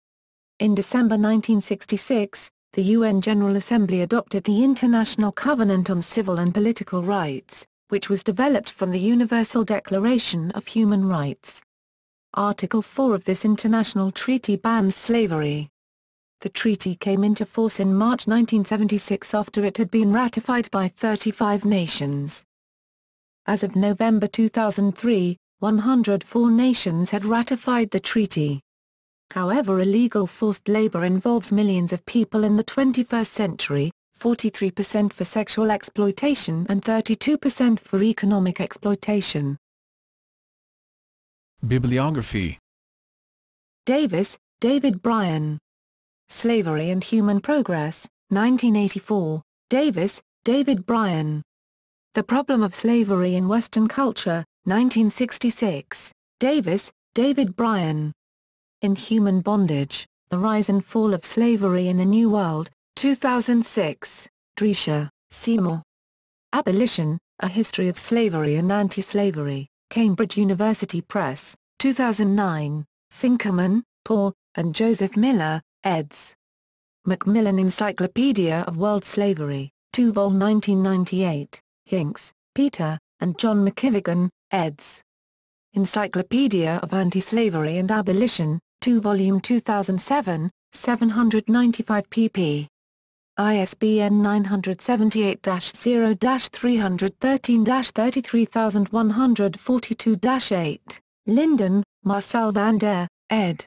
In December 1966, the UN General Assembly adopted the International Covenant on Civil and Political Rights, which was developed from the Universal Declaration of Human Rights. Article 4 of this international treaty bans slavery. The treaty came into force in March 1976 after it had been ratified by 35 nations. As of November 2003, 104 nations had ratified the treaty. However, illegal forced labor involves millions of people in the 21st century, 43% for sexual exploitation and 32% for economic exploitation. Bibliography. Davis, David Bryan. Slavery and Human Progress, 1984, Davis, David Bryan. The Problem of Slavery in Western Culture, 1966, Davis, David Bryan. In Human Bondage, The Rise and Fall of Slavery in the New World, 2006, Drescher, Seymour. Abolition, A History of Slavery and Anti-Slavery, Cambridge University Press, 2009, Finkelman, Paul, and Joseph Miller, eds. Macmillan Encyclopedia of World Slavery, 2 vol. 1998, Hinks, Peter, and John McKivigan, eds. Encyclopedia of Anti-Slavery and Abolition, 2 vol. 2007, 795 pp. ISBN 978-0-313-33142-8, Linden, Marcel van der, ed.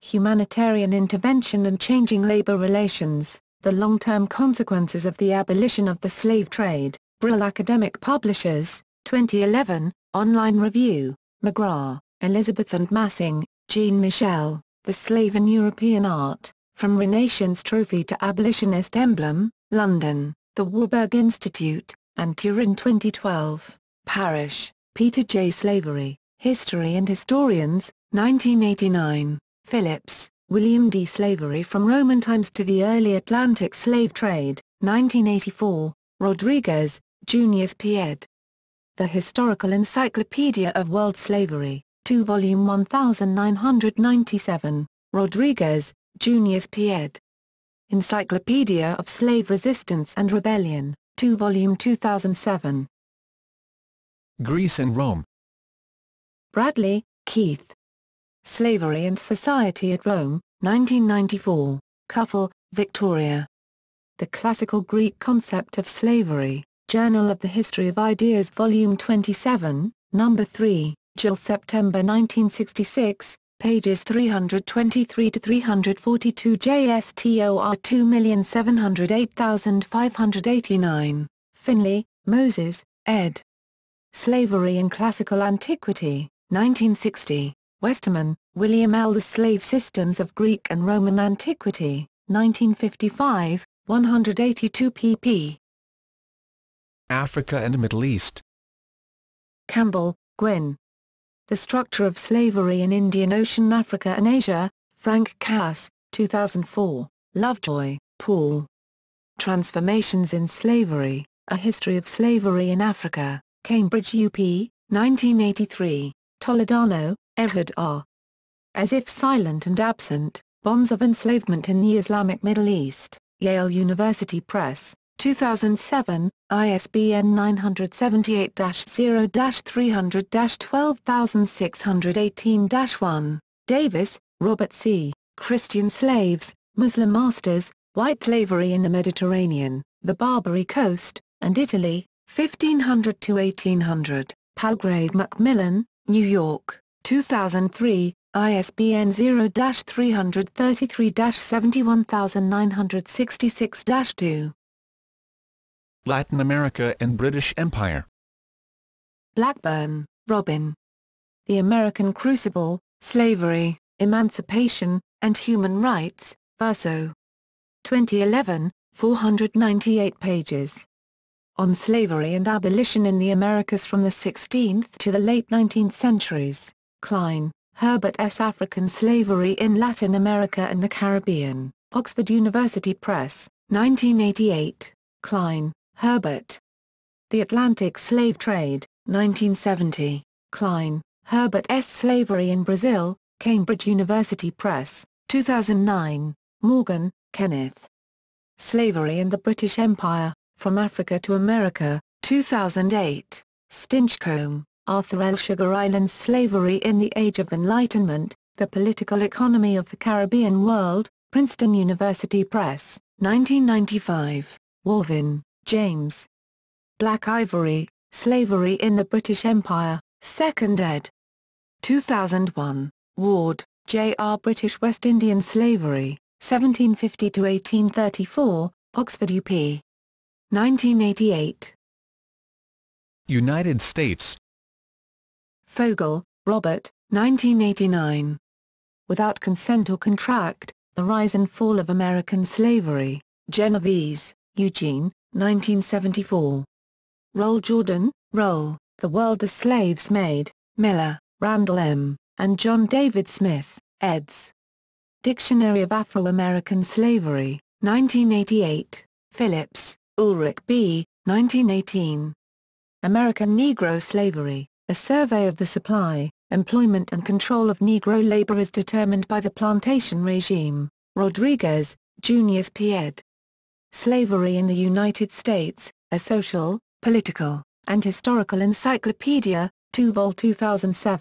Humanitarian Intervention and Changing Labor Relations, The Long-Term Consequences of the Abolition of the Slave Trade, Brill Academic Publishers, 2011, Online Review, McGrath, Elizabeth and Massing, Jean Michel, The Slave in European Art, From Renaissance Trophy to Abolitionist Emblem, London, The Warburg Institute, and Turin 2012. Parrish, Peter J. Slavery, History and Historians, 1989. Phillips, William D. Slavery from Roman Times to the Early Atlantic Slave Trade, 1984. Rodriguez, Junius P. ed. The Historical Encyclopedia of World Slavery, 2 volume 1997. Rodriguez, Junius P. ed. Encyclopedia of Slave Resistance and Rebellion, 2 volume 2007. Greece and Rome. Bradley, Keith. Slavery and Society at Rome, 1994. Cuffle, Victoria. The Classical Greek Concept of Slavery, Journal of the History of Ideas Volume 27, No. 3, July September 1966, pages 323 to 342 JSTOR 2708589. Finley, Moses, ed. Slavery in Classical Antiquity, 1960. Westerman, William L. The Slave Systems of Greek and Roman Antiquity, 1955, 182 pp. Africa and Middle East. Campbell, Gwyn. The Structure of Slavery in Indian Ocean, Africa and Asia, Frank Cass, 2004, Lovejoy, Paul. Transformations in Slavery, A History of Slavery in Africa, Cambridge UP, 1983, Toledano, Ehud R. As If Silent and Absent, Bonds of Enslavement in the Islamic Middle East, Yale University Press, 2007, ISBN 978-0-300-12618-1. Davis, Robert C., Christian Slaves, Muslim Masters, White Slavery in the Mediterranean, the Barbary Coast, and Italy, 1500 to 1800, Palgrave Macmillan, New York, 2003, ISBN 0-333-71966-2. Latin America and British Empire. Blackburn, Robin. The American Crucible, Slavery, Emancipation, and Human Rights, Verso. 2011, 498 pages. On Slavery and Abolition in the Americas from the 16th to the late 19th centuries, Klein, Herbert S. African Slavery in Latin America and the Caribbean, Oxford University Press, 1988, Klein, Herbert. The Atlantic Slave Trade, 1970, Klein, Herbert S. Slavery in Brazil, Cambridge University Press, 2009, Morgan, Kenneth. Slavery and the British Empire, From Africa to America, 2008, Stinchcombe, Arthur L. Sugar Island Slavery in the Age of Enlightenment, The Political Economy of the Caribbean World, Princeton University Press, 1995, Walvin, James. Black Ivory, Slavery in the British Empire, 2nd ed. 2001, Ward, J. R. British West Indian Slavery, 1750 to 1834, Oxford UP. 1988. United States. Fogel, Robert, 1989. Without Consent or Contract, The Rise and Fall of American Slavery, Genovese, Eugene, 1974. Roll Jordan, Roll, The World the Slaves Made, Miller, Randall M., and John David Smith, eds. Dictionary of Afro-American Slavery, 1988, Phillips, Ulrich B., 1918. American Negro Slavery, A Survey of the Supply, Employment and Control of Negro Labor as Determined by the Plantation Regime, Rodriguez, Junius P. ed. Slavery in the United States, A Social, Political, and Historical Encyclopedia, 2 vol. 2007.